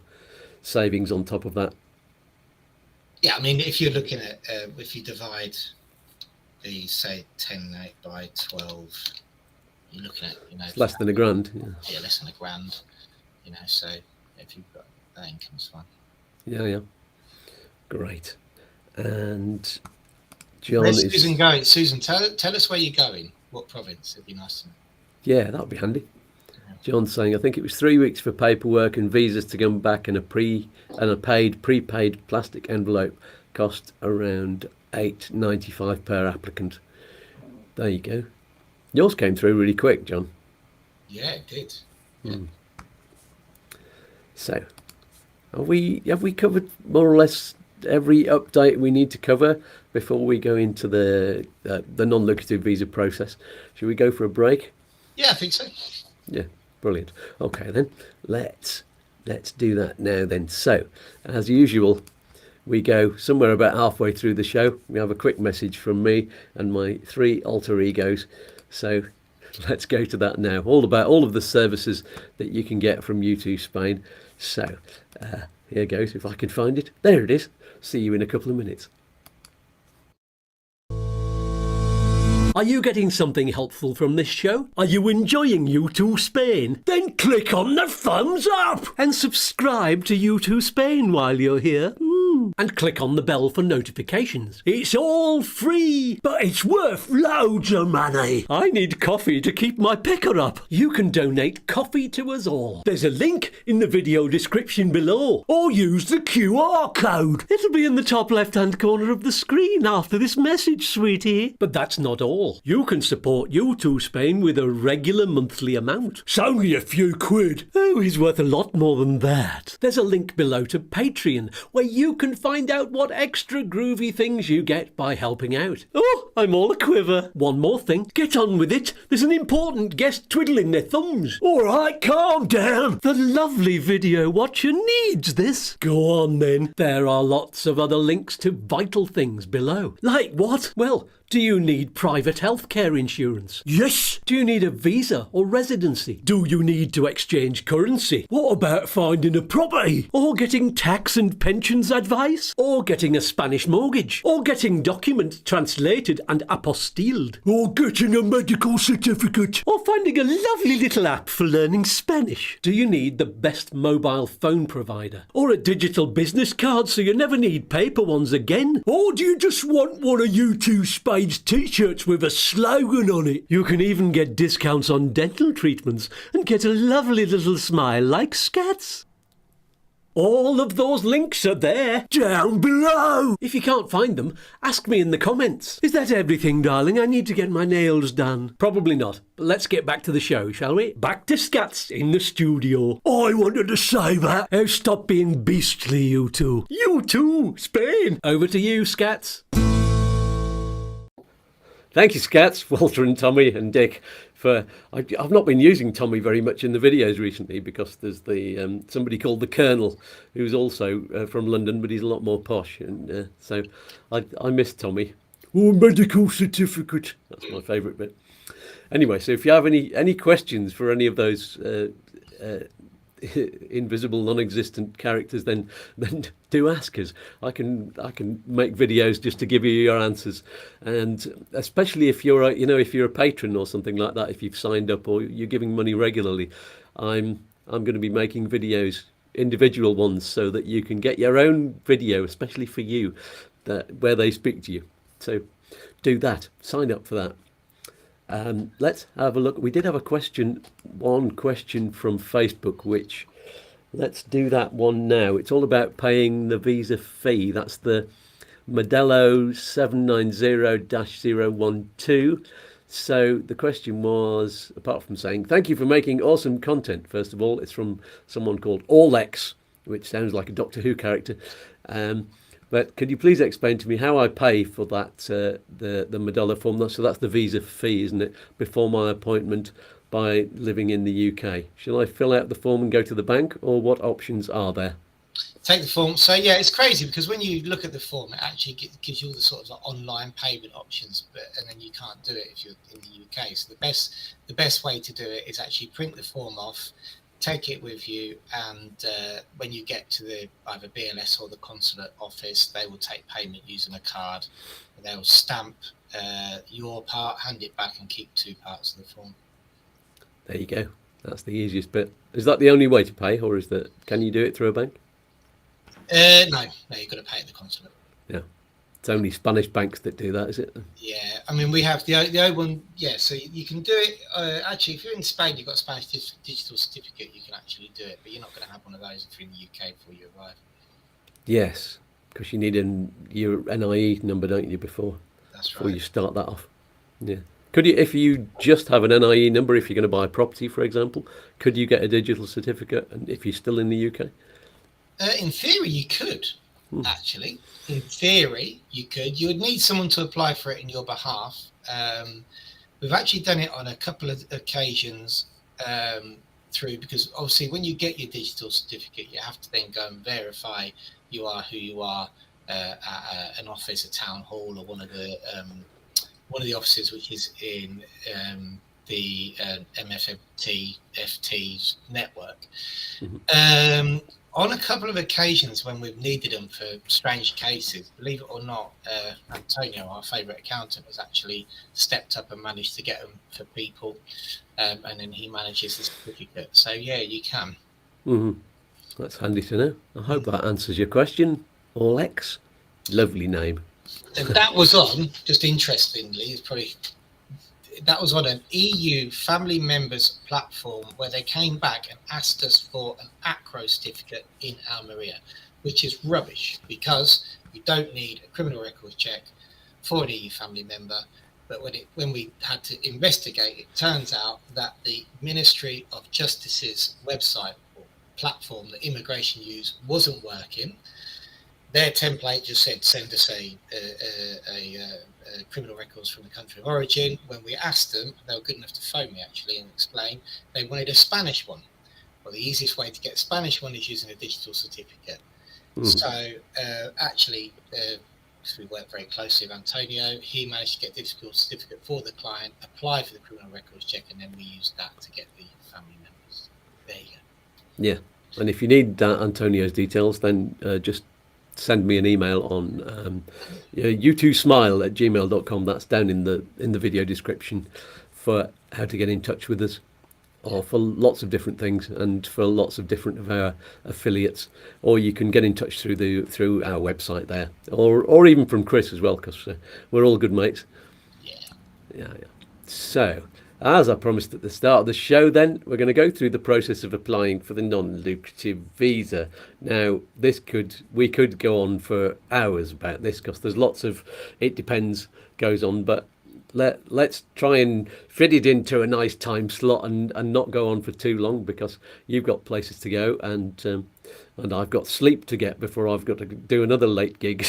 savings on top of that. Yeah, I mean, if you're looking at, if you divide the, say, 10 by 12 you're looking at, it's less than £1,000. Yeah, less than £1,000. So if you've got that income, it's fine. Yeah. Great. And John Where's is... Susan going? Susan, tell us where you're going. What province? It'd be nice to know. Yeah, that would be handy. John's saying, I think it was 3 weeks for paperwork and visas to come back, and a prepaid plastic envelope cost around $8.95 per applicant. There you go. Yours came through really quick, John. Yeah, it did. Yeah. So, have we covered more or less every update we need to cover before we go into the non-lucrative visa process? Should we go for a break? Yeah, I think so. Yeah, brilliant. Okay then, let's do that now then. So, as usual, we go somewhere about halfway through the show. We have a quick message from me and my 3 alter egos. So let's go to that now. All about all of the services that you can get from YouTooSpain. So here goes, if I can find it. There it is. See you in a couple of minutes. Are you getting something helpful from this show? Are you enjoying YouTooSpain? Then click on the thumbs up and subscribe to YouTooSpain while you're here. And click on the bell for notifications. It's all free, but it's worth loads of money. I need coffee to keep my picker up. You can donate coffee to us all. There's a link in the video description below, or use the QR code. It'll be in the top left-hand corner of the screen after this message, sweetie. But that's not all. You can support YouTooSpain with a regular monthly amount. It's only a few quid. Oh, he's worth a lot more than that. There's a link below to Patreon, where you can find out what extra groovy things you get by helping out. Oh, I'm all a quiver. One more thing. Get on with it. There's an important guest twiddling their thumbs. All right, calm down. The lovely video watcher needs this. Go on then. There are lots of other links to vital things below. Like what? Well, do you need private healthcare insurance? Yes. Do you need a visa or residency? Do you need to exchange currency? What about finding a property? Or getting tax and pensions advice? Or getting a Spanish mortgage? Or getting documents translated and apostilled? Or getting a medical certificate? Or finding a lovely little app for learning Spanish? Do you need the best mobile phone provider? Or a digital business card so you never need paper ones again? Or do you just want one of YouTooSpain's t-shirts with a slogan on it? You can even get discounts on dental treatments and get a lovely little smile like Scats. All of those links are there, down below. If you can't find them, ask me in the comments. Is that everything, darling? I need to get my nails done. Probably not, but let's get back to the show, shall we? Back to Scats in the studio. I wanted to say that. Oh, stop being beastly, you two. YouTooSpain. Over to you, Scats. Thank you, Scats, Walter and Tommy and Dick. I've not been using Tommy very much in the videos recently because there's the somebody called the Colonel who's also from London, but he's a lot more posh, and so I miss Tommy. Oh, medical certificate. That's my favourite bit. Anyway, so if you have any questions for any of those invisible, non-existent characters, then do ask us. I can make videos just to give you your answers, and especially if you're a patron or something like that, if you've signed up or you're giving money regularly, I'm going to be making videos, individual ones, so that you can get your own video, especially for you, where they speak to you. So do that. Sign up for that. Let's have a look. We did have one question from Facebook, which let's do that one now. It's all about paying the visa fee. That's the Modelo 790-012. So the question was, apart from saying, thank you for making awesome content, first of all, it's from someone called Alex, which sounds like a Doctor Who character. But could you please explain to me how I pay for that, the Modelo form? So that's the visa fee, isn't it, before my appointment by living in the UK? Shall I fill out the form and go to the bank, or what options are there? Take the form. So yeah, it's crazy because when you look at the form, it actually gives you all the sort of like online payment options, and then you can't do it if you're in the UK. So the best way to do it is actually print the form off, take it with you, and when you get to the either BLS or the consulate office, they will take payment using a card, and they'll stamp your part, hand it back, and keep 2 parts of the form. There you go. That's the easiest bit. Is that the only way to pay, or can you do it through a bank? No, you've got to pay at the consulate. Yeah, it's only Spanish banks that do that, is it? Yeah, I mean, we have the old one. Yeah, so you can do it. Actually, if you're in Spain, you've got a Spanish digital certificate. You can actually do it, but you're not going to have one of those if you're in the UK before you arrive. Yes, because you need your NIE number, don't you, before Right. you start that off. Yeah. Could you, if you just have an NIE number, if you're going to buy a property, for example, could you get a digital certificate? And if you're still in the UK? In theory, you could. Actually, in theory, you could. You would need someone to apply for it in your behalf. We've actually done it on a couple of occasions because obviously when you get your digital certificate, you have to then go and verify you are who you are at an office, a town hall, or one of the offices which is in the FT's network. On a couple of occasions when we've needed them for strange cases, believe it or not, Antonio, our favourite accountant, has actually stepped up and managed to get them for people, and then he manages the certificate. So yeah, you can. That's handy to know. I hope that answers your question, Alex. Lovely name. And that was on, just interestingly, that was on an EU family members platform where they came back and asked us for an ACRO certificate in Almeria, which is rubbish because you don't need a criminal records check for an EU family member. But when we had to investigate, it turns out that the Ministry of Justice's website or platform that immigration used wasn't working. Their template just said send us a criminal records from the country of origin. When we asked them, they were good enough to phone me actually and explain they wanted a Spanish one. Well, the easiest way to get a Spanish one is using a digital certificate. So actually, because we work very closely with Antonio, he managed to get a digital certificate for the client, apply for the criminal records check, and then we used that to get the family members. There you go. Yeah, and if you need Antonio's details, then just send me an email on YouTooSmile@gmail.com. That's down in the video description for how to get in touch with us, or for lots of different things, and for lots of different of our affiliates. Or you can get in touch through our website there, or even from Chris as well, because we're all good mates. Yeah. So, as I promised at the start of the show, then we're going to go through the process of applying for the non-lucrative visa. Now, we could go on for hours about this because there's lots of it depends goes on, but let's try and fit it into a nice time slot and not go on for too long, because you've got places to go and I've got sleep to get before I've got to do another late gig.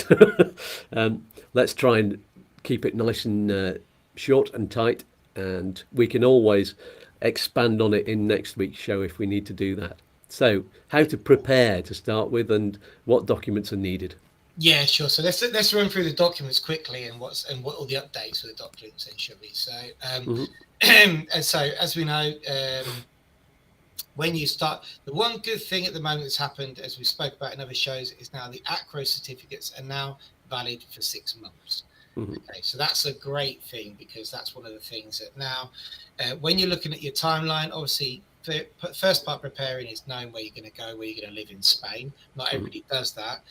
Let's try and keep it nice and short and tight. And we can always expand on it in next week's show if we need to do that. So, how to prepare to start with, and what documents are needed. Yeah, sure. So let's run through the documents quickly and what all the updates for the documents then should be. So, and so as we know, when you start, the one good thing at the moment that's happened, as we spoke about in other shows, is now the ACRO certificates are now valid for 6 months. Okay, so that's a great thing, because that's one of the things that now, when you're looking at your timeline, obviously, the first part preparing is knowing where you're going to go, where you're going to live in Spain. Not everybody does that.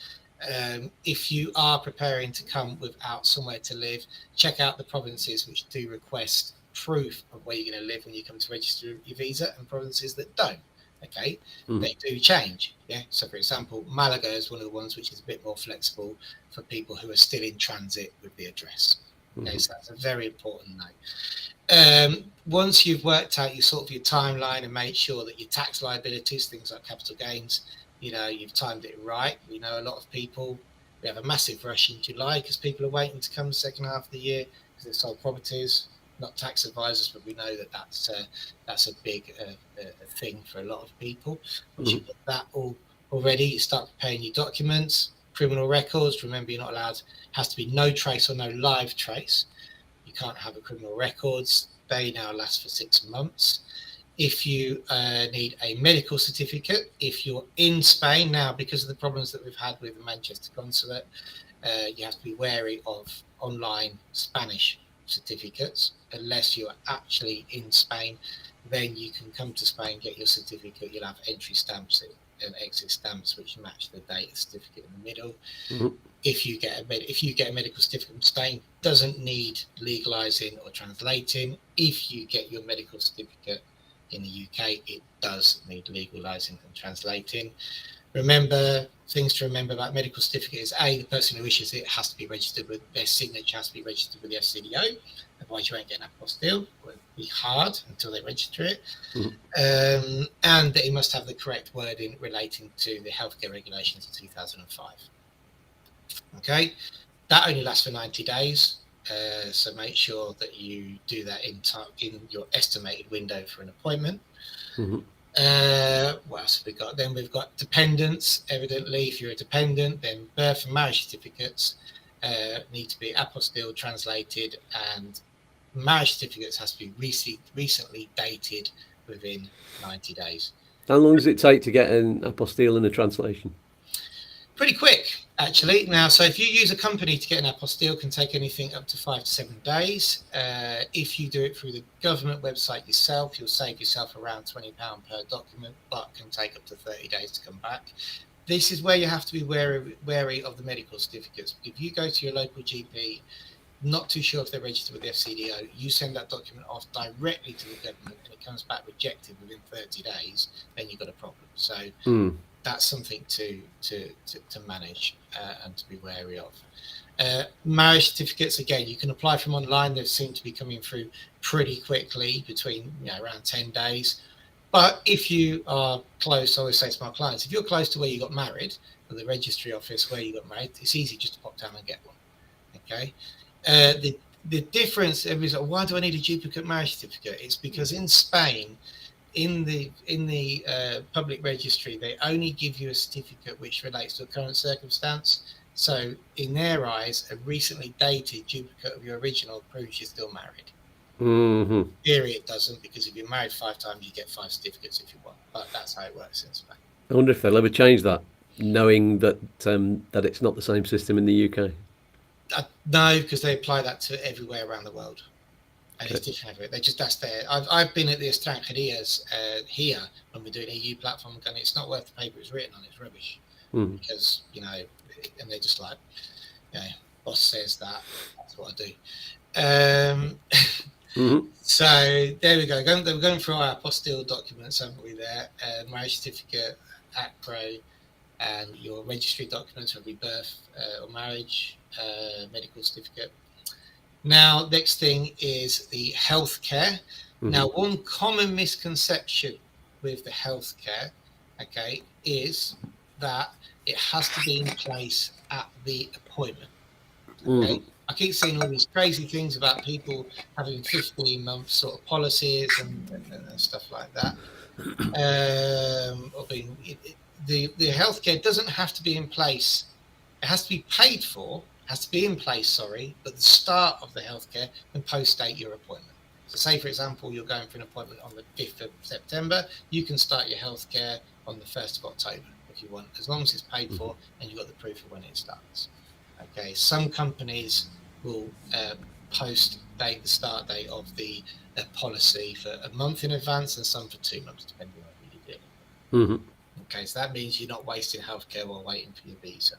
If you are preparing to come without somewhere to live, check out the provinces which do request proof of where you're going to live when you come to register your visa, and provinces that don't. Okay, they do change. Yeah, so for example, Malaga is one of the ones which is a bit more flexible for people who are still in transit with the address. Okay, so that's a very important note. Once you've worked out your timeline and made sure that your tax liabilities, things like capital gains, you've timed it right. We know a lot of people, we have a massive rush in July because people are waiting to come the second half of the year because they've sold properties. Not tax advisors, but we know that that's a big thing for a lot of people. Once you've got that all already, you start preparing your documents, criminal records. Remember, you're not allowed, has to be no trace or no live trace. You can't have a criminal records. They now last for 6 months. If you need a medical certificate, if you're in Spain now, because of the problems that we've had with the Manchester consulate, you have to be wary of online Spanish certificates unless you're actually in Spain. Then you can come to Spain, get your certificate. You'll have entry stamps and exit stamps which match the date of the certificate in the middle. Mm-hmm. If you get a medical certificate from Spain, doesn't need legalizing or translating. If you get your medical certificate in the UK, it does need legalizing and translating. Remember, things to remember about medical certificate is A, the person who issues it has to be registered with, their signature has to be registered with the FCDO, otherwise you won't get an apostille. It will be hard until they register it. Mm-hmm. And that it must have the correct wording relating to the healthcare regulations of 2005. Okay, that only lasts for 90 days. So make sure that you do that in your estimated window for an appointment. Mm-hmm. What else have we got? Then we've got dependents. Evidently, if you're a dependent, then birth and marriage certificates need to be apostille, translated, and marriage certificates has to be recently dated within 90 days. How long does it take to get an apostille and a translation? Pretty quick, actually. Now, so if you use a company to get an apostille, it can take anything up to 5 to 7 days. If you do it through the government website yourself, you'll save yourself around £20 per document, but can take up to 30 days to come back. This is where you have to be wary of the medical certificates. If you go to your local GP, not too sure if they're registered with the FCDO, you send that document off directly to the government and it comes back rejected within 30 days, then you've got a problem. So that's something to manage and to be wary of. Marriage certificates, again, you can apply from online. They seem to be coming through pretty quickly, between around 10 days. But if you are close, I always say to my clients, if you're close to where you got married, or the registry office where you got married, it's easy just to pop down and get one. Okay. The difference is, why do I need a duplicate marriage certificate? It's because in Spain, in the public registry, they only give you a certificate which relates to a current circumstance. So in their eyes, a recently dated duplicate of your original proves you're still married. Mm-hmm. Here it doesn't, because if you're married 5 times, you get 5 certificates if you want. But that's how it works in Spain. I wonder if they'll ever change that, knowing that that it's not the same system in the UK. No, because they apply that to everywhere around the world. And it's different everywhere. That's there. I've been at the Extranjerias here when we're doing EU platform, and it's not worth the paper it's written on. It's rubbish. Because, and they're just like, boss says that, that's what I do. So there we go. We're going through our apostille documents, haven't we, there? Marriage certificate, ACPRO, and your registry documents will be birth or marriage, medical certificate. Now, next thing is the healthcare. Now, one common misconception with the healthcare, is that it has to be in place at the appointment. Okay? I keep seeing all these crazy things about people having 15-month sort of policies and stuff like that. The healthcare doesn't have to be in place. It has to be paid for, has to be in place, but the start of the healthcare can post-date your appointment. So say, for example, you're going for an appointment on the 5th of September, you can start your healthcare on the 1st of October if you want, as long as it's paid for and you've got the proof of when it starts. Okay, some companies will post-date the start date of the policy for a month in advance and some for 2 months, depending on who you're dealing with. Okay, so that means you're not wasting healthcare while waiting for your visa.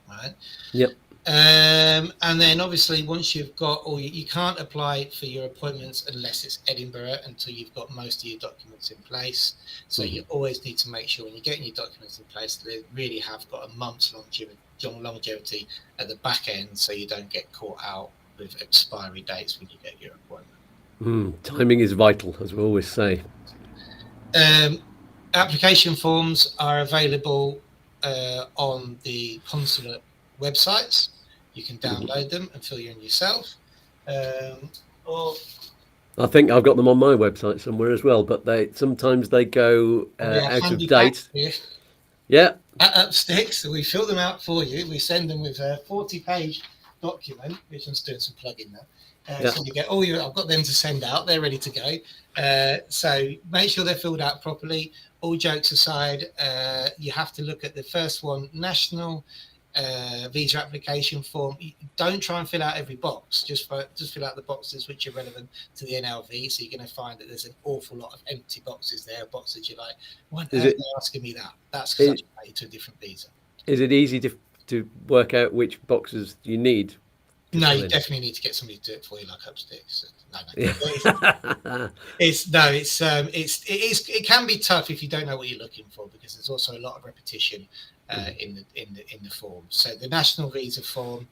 Right. Yep. And then obviously once you've got you can't apply for your appointments unless it's Edinburgh until you've got most of your documents in place. So you always need to make sure when you're getting your documents in place that they really have got a month's longevity at the back end, so you don't get caught out with expiry dates when you get your appointment. Timing is vital, as we always say. Application forms are available on the consulate websites. You can download them and fill you in yourself. Or I think I've got them on my website somewhere as well, but sometimes they go out of date. Yeah. At Upsticks, so we fill them out for you. We send them with a 40-page document, which I'm doing some plugging now. So you get I've got them to send out. They're ready to go. So make sure they're filled out properly. All jokes aside, you have to look at the first one, national visa application form, don't try and fill out every box. Just fill out the boxes which are relevant to the NLV. So you're going to find that there's an awful lot of empty boxes there, boxes you're like, why on earth are they asking me that? That's because I'm related to a different visa. Is it easy to work out which boxes you need? No, you definitely need to get somebody to do it for you, like Upsticks. No. It can be tough if you don't know what you're looking for, because there's also a lot of repetition in the form. So the national visa form,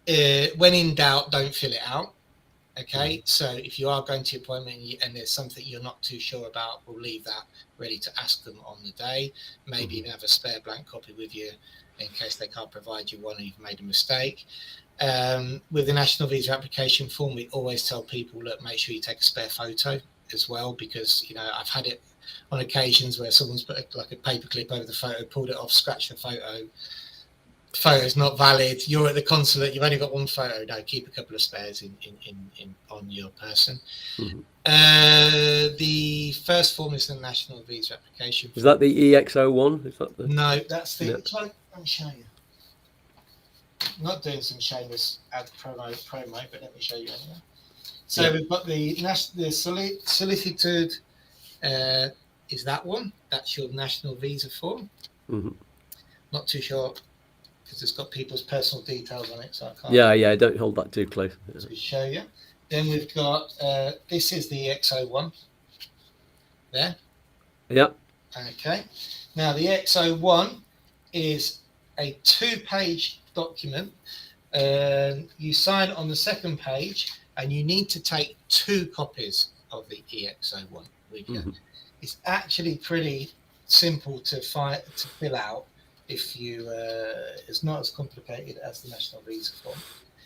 when in doubt, don't fill it out. Okay, so if you are going to your appointment and there's something you're not too sure about, we'll leave that ready to ask them on the day. Maybe even have a spare blank copy with you in case they can't provide you one and you've made a mistake. With the national visa application form, we always tell people, look, make sure you take a spare photo as well, because I've had it on occasions where someone's put a paper clip over the photo, pulled it off, scratched the photo's not valid. You're at the consulate, you've only got one photo. No, keep a couple of spares on your person. The first form is the national visa application form. Is that the EX01? Is that the... No, that's the let me show you. I'm not doing some shameless ad promo, but let me show you anyway. So we've got the solicited is that one. That's your national visa form. Not too sure because it's got people's personal details on it, so I can't. Yeah, don't hold that too close. Let me show you. Then we've got this is the EX01 there. Yeah. Okay. Now the EX01 is a 2-page document. You sign on the second page, and you need to take 2 copies of the EX01 with you. It's actually pretty simple to fill out. If you, it's not as complicated as the national visa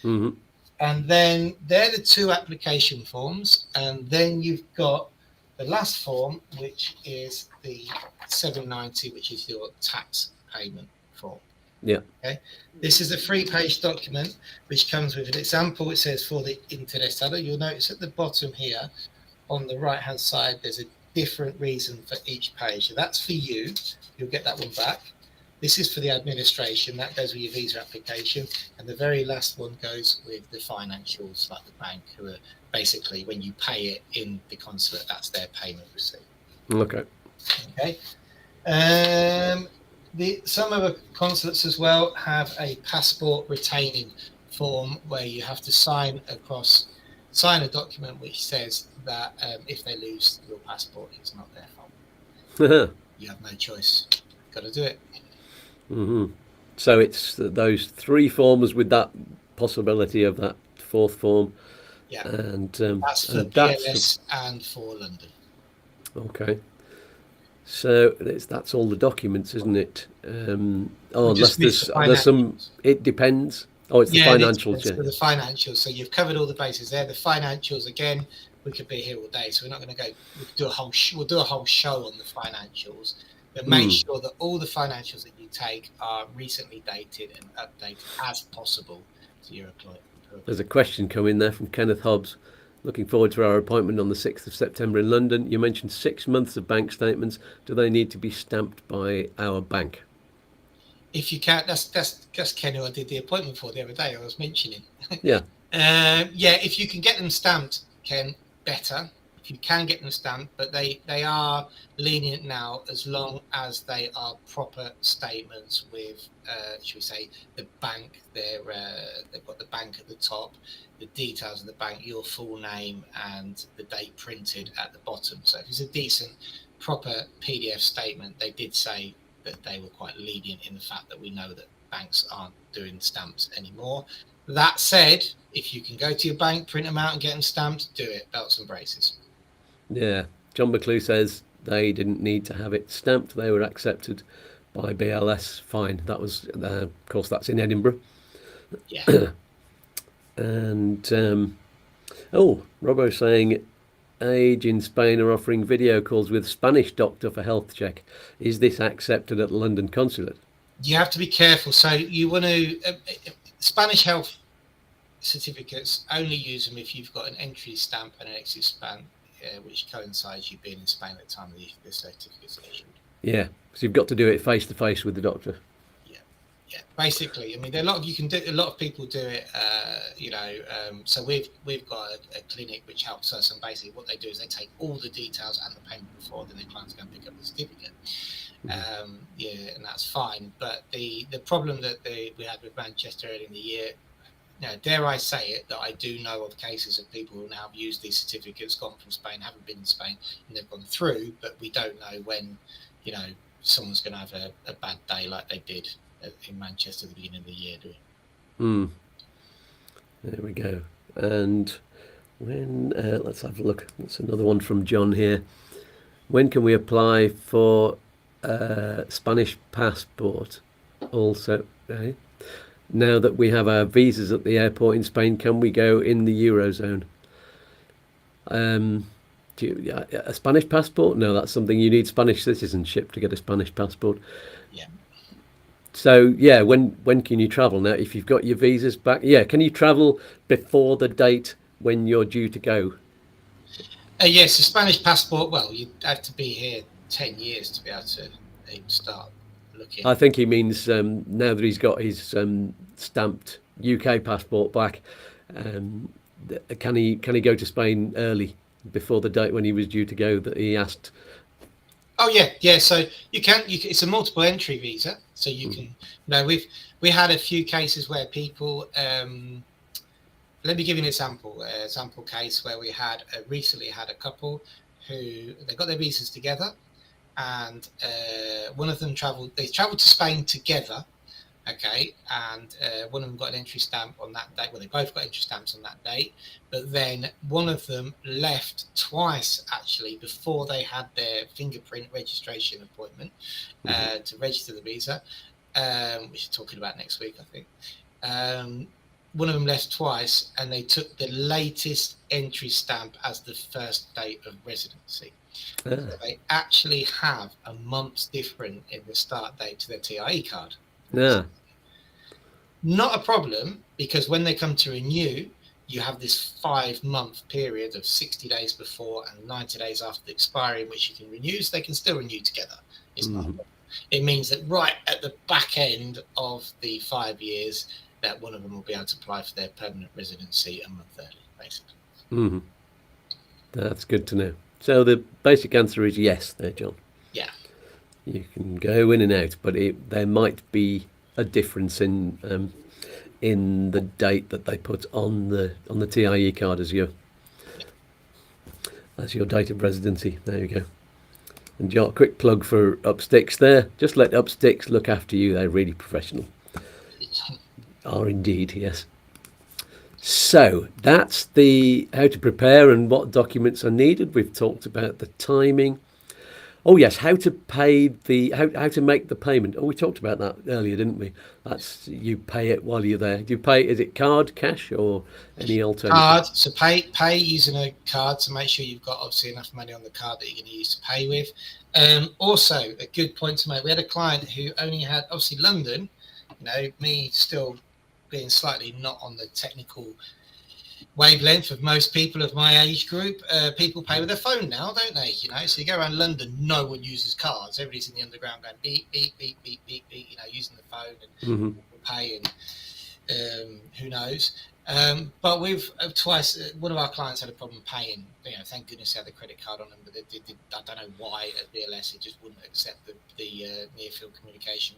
form. And then they're the 2 application forms, and then you've got the last form, which is the 790, which is your tax payment form. Yeah. Okay. This is a 3-page document which comes with an example. It says for the interesado. You'll notice at the bottom here, on the right-hand side, there's a different reason for each page. So that's for you. You'll get that one back. This is for the administration. That goes with your visa application. And the very last one goes with the financials, like the bank, who are basically, when you pay it in the consulate, that's their payment receipt. Okay. Okay. Some of the consulates as well have a passport retaining form where you have to sign a document which says that if they lose your passport, it's not their fault. You have no choice. Got to do it. So it's those 3 forms with that possibility of that 4th form. Yeah. And that's for PLS and for London. Okay. So that's all the documents, isn't it? Unless there's some, it depends. Oh, it's the financials. For the financials. So you've covered all the bases there. The financials, again, we could be here all day, so we're not going to go. We'll do a whole show on the financials, but make sure that all the financials that you take are recently dated and updated as possible to your employer. There's a question coming there from Kenneth Hobbs. Looking forward to our appointment on the 6th of September in London. You mentioned 6 months of bank statements. Do they need to be stamped by our bank? If you can't, that's Ken who I did the appointment for the other day. I was mentioning. Yeah. If you can get them stamped, Ken, better. If you can get them stamped, but they are lenient now as long as they are proper statements with, should we say, the bank. They've got the bank at the top, the details of the bank, your full name, and the date printed at the bottom. So if it's a decent, proper PDF statement, they did say that they were quite lenient in the fact that we know that banks aren't doing stamps anymore. That said, if you can go to your bank, print them out and get them stamped, do it. Belts and braces. Yeah. John McClue says they didn't need to have it stamped. They were accepted by BLS. Fine. That was, of course, that's in Edinburgh. Yeah. And, Robbo saying Age in Spain are offering video calls with Spanish doctor for health check. Is this accepted at the London consulate? You have to be careful. So you want to, Spanish health certificates, only use them if you've got an entry stamp and an exit stamp, which coincides you being in Spain at the time the certificate's issued. Yeah, so you've got to do it face to face with the doctor. Yeah, basically, I mean, there are a lot of you can do. A lot of people do it. So we've got a clinic which helps us, and basically what they do is they take all the details and the payment before, then the clients go and pick up the certificate. Yeah, and that's fine. But the problem that we had with Manchester earlier in the year, now dare I say it, that I do know of cases of people who now have used these certificates, gone from Spain, haven't been in Spain, and they've gone through, but we don't know when, someone's going to have a bad day like they did in Manchester at the beginning of the year, do we? There we go. And when let's have a look. That's another one from John here. When can we apply for Spanish passport? Also, now that we have our visas at the airport in Spain, can we go in the Eurozone? A Spanish passport? No, that's something you need Spanish citizenship to get a Spanish passport. Yeah. So yeah, when can you travel now? If you've got your visas back, yeah, can you travel before the date when you're due to go? Yes, a Spanish passport. Well, you have to be here 10 years to be able to start looking. I think he means now that he's got his stamped UK passport back, can he go to Spain early before the date when he was due to go that he asked? Oh yeah. So you can. It's a multiple entry visa, so you can. We had a few cases where people. Let me give you an example. A sample case where we had recently had a couple who they got their visas together, and one of them travelled. They travelled to Spain together. Okay, and one of them got an entry stamp on that date. Well, they both got entry stamps on that date, but then one of them left twice actually before they had their fingerprint registration appointment to register the visa, which we're talking about next week, I think. One of them left twice, and they took the latest entry stamp as the first date of residency. So they actually have a month's difference in the start date to their TIE card. Yeah. Not a problem, because when they come to renew, you have this 5-month period of 60 days before and 90 days after the expiry in which you can renew, so they can still renew together. It's not a problem. It means that right at the back end of the 5 years, that one of them will be able to apply for their permanent residency a month early, basically. That's good to know. So the basic answer is yes there, John. Yeah. You can go in and out, but there might be a difference in the date that they put on the TIE card as your date of residency. There you go. And John, quick plug for Upsticks there. Just let Upsticks look after you. They're really professional. Are indeed, yes. So that's the how to prepare and what documents are needed. We've talked about the timing. Oh yes, how to pay how to make the payment. Oh, we talked about that earlier, didn't we? That's you pay it while you're there. Do you pay? Is it card, cash, or any alternative? Card. So pay using a card to make sure you've got obviously enough money on the card that you're going to use to pay with. Also, a good point to make. We had a client who only had obviously London. Me still being slightly not on the technical wavelength of most people of my age group. People pay with their phone now, don't they? So you go around London, no one uses cards. Everybody's in the underground going beep, beep, beep, beep, beep, beep, using the phone and pay and who knows. But we've twice, one of our clients had a problem paying. Thank goodness they had the credit card on them, but they did, I don't know why at BLS it just wouldn't accept the near field communication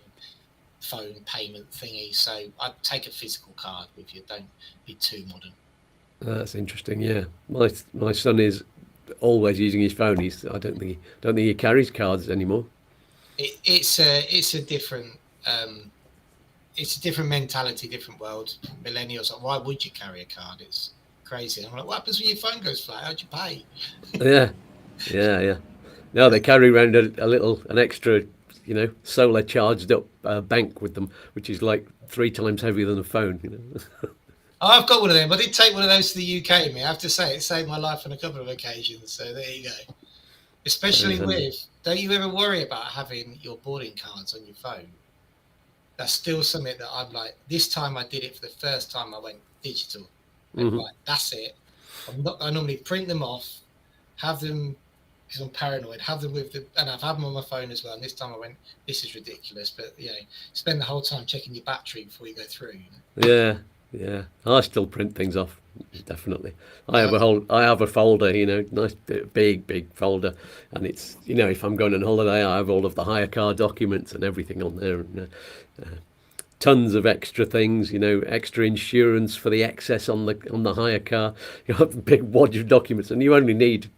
phone payment thingy. So I'd take a physical card with you. Don't be too modern. That's interesting. Yeah, my son is always using his phone. I don't think he carries cards anymore. It's a different mentality, different world. Millennials, like, why would you carry a card? It's crazy. I'm like, what happens when your phone goes flat? How'd you pay? Yeah. No, they carry around an extra, solar charged up bank with them, which is like 3 times heavier than a phone. I've got one of them. I did take one of those to the UK. I have to say, it saved my life on a couple of occasions. So there you go. Especially don't you ever worry about having your boarding cards on your phone? That's still something that I'm like, this time I did it for the first time I went digital. Right, that's it. I normally print them off, have them because I'm paranoid. Have them with and I've had them on my phone as well. And this time I went, this is ridiculous. But spend the whole time checking your battery before you go through. Yeah. I still print things off, definitely. I have a folder, nice big folder, and it's, if I'm going on holiday, I have all of the hire car documents and everything on there, and tons of extra things, extra insurance for the excess on the hire car. You have a big wad of documents, and you only need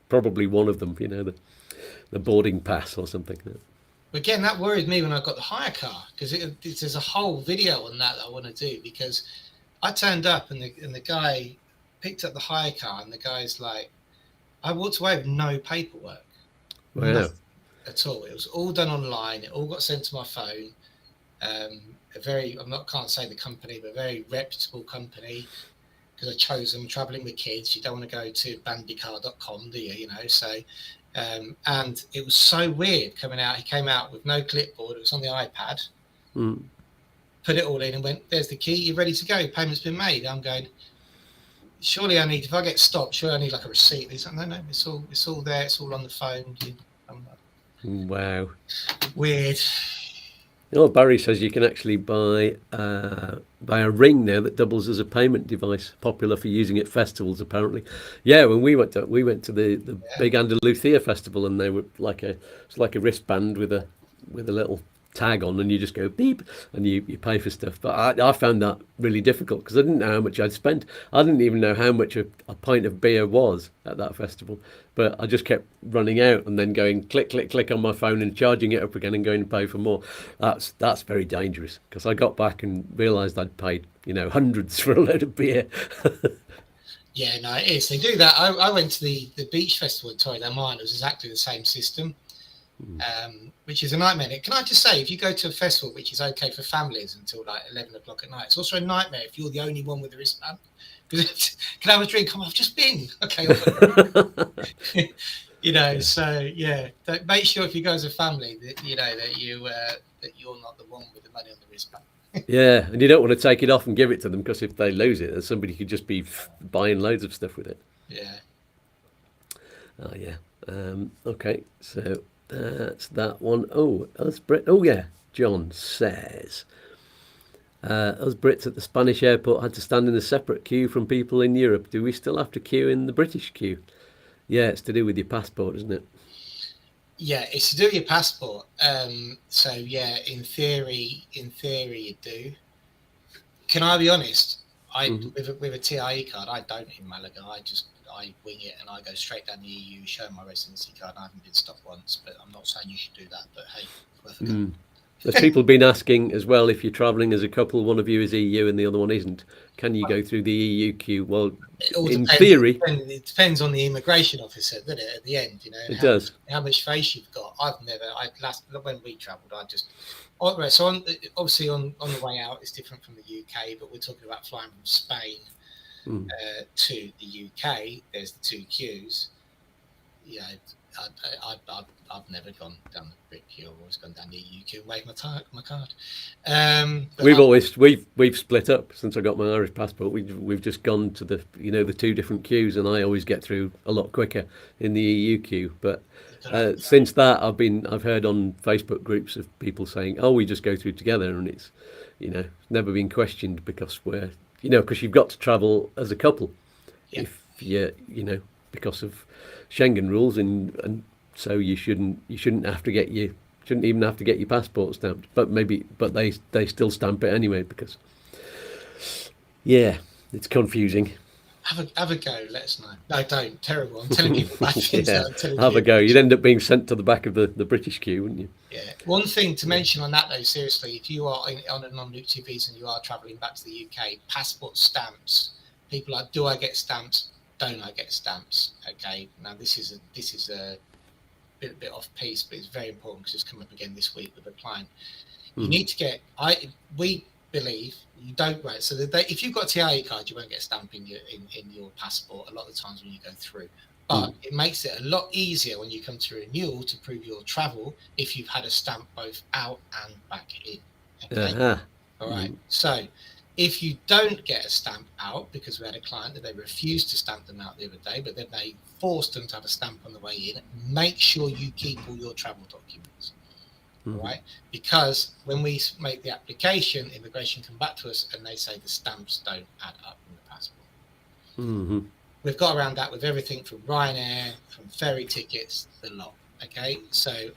probably one of them, the boarding pass or something. Again, that worried me when I got the hire car, because there's a whole video on that I want to do, because I turned up and the guy picked up the hire car, and the guy's like, I walked away with no paperwork. Wow. At all. It was all done online. It all got sent to my phone. Can't say the company, but a very reputable company, because I chose them. Traveling with kids, you don't want to go to bandycar.com, do you? So, and it was so weird coming out. He came out with no clipboard. It was on the iPad. Put it all in and went, there's the key. You're ready to go. Payment's been made. I'm going, surely if I get stopped, surely I need like a receipt. He's like, no, it's all there. It's all on the phone. Wow. Weird. Barry says you can actually buy a ring now that doubles as a payment device, popular for using at festivals apparently. Yeah, when we went to the big Andalusia festival, and they were it's like a wristband with a little tag on, and you just go beep and you pay for stuff. But I found that really difficult, because I didn't know how much I'd spent. I didn't even know how much a pint of beer was at that festival, but I just kept running out and then going click click click on my phone and charging it up again and going to pay for more. That's very dangerous, because I got back and realized I'd paid hundreds for a load of beer. Yeah, no, it is. They do that. I went to the beach festival at Torre del Mar. It was exactly the same system. Which is a nightmare. Can I just say, if you go to a festival which is okay for families until like 11 o'clock at night, it's also a nightmare if you're the only one with a wristband. Because can I have a drink? I've just been. Okay. So yeah, make sure if you go as a family that that you're not the one with the money on the wristband. Yeah, and you don't want to take it off and give it to them, because if they lose it, somebody could just be buying loads of stuff with it. Yeah. Oh yeah. Okay, so that's that one. Oh, us Brit. Oh yeah, John says, us Brits at the Spanish airport had to stand in a separate queue from people in Europe. Do we still have to queue in the British queue? Yeah, it's to do with your passport, isn't it? Yeah, it's to do with your passport. So yeah, in theory you do. Can I be honest? With a TIE card, I don't in Malaga. I wing it and I go straight down the EU, show my residency card, and I haven't been stopped once. But I'm not saying you should do that. But hey, worth a go. There's people been asking as well, if you're travelling as a couple, one of you is EU and the other one isn't, can you go through the EU queue? Well, in theory, it depends on the immigration officer, doesn't it? At the end, it does. How much face you've got. When we travelled, so obviously on the way out, it's different from the UK, but we're talking about flying from Spain to the UK. There's the two queues. Yeah, I've never gone down the Brit queue. I've always gone down the EU queue and waved my card. We've split up since I got my Irish passport. We've just gone to the two different queues, and I always get through a lot quicker in the EU queue. But since that, I've heard on Facebook groups of people saying, "Oh, we just go through together," and it's never been questioned, because because you've got to travel as a couple, if because of Schengen rules, and so you shouldn't even have to get your passport stamped, but they still stamp it anyway, because it's confusing. Have a go. Let us know. No, don't. Terrible. I'm telling people bad things. Have a go. You'd end up being sent to the back of the British queue, wouldn't you? Yeah. One thing to mention on that, though, seriously, if you are on a non-lucrative visa and you are travelling back to the UK, passport stamps. People are, do I get stamps? Don't I get stamps? Okay. Now this is a bit off piece, but it's very important, because it's come up again this week with a client. You need to get. We believe you don't, right? So if you've got a TIE card, you won't get a stamp in your passport a lot of the times when you go through. But it makes it a lot easier when you come to renewal to prove your travel if you've had a stamp both out and back in. Okay. All right. So If you don't get a stamp out, because we had a client that they refused to stamp them out the other day, but then they forced them to have a stamp on the way in, make sure you keep all your travel documents. Mm-hmm. All right? Because when we make the application, immigration come back to us and they say the stamps don't add up in the passport. Mm-hmm. We've got around that with everything from Ryanair, from ferry tickets, the lot. Okay, so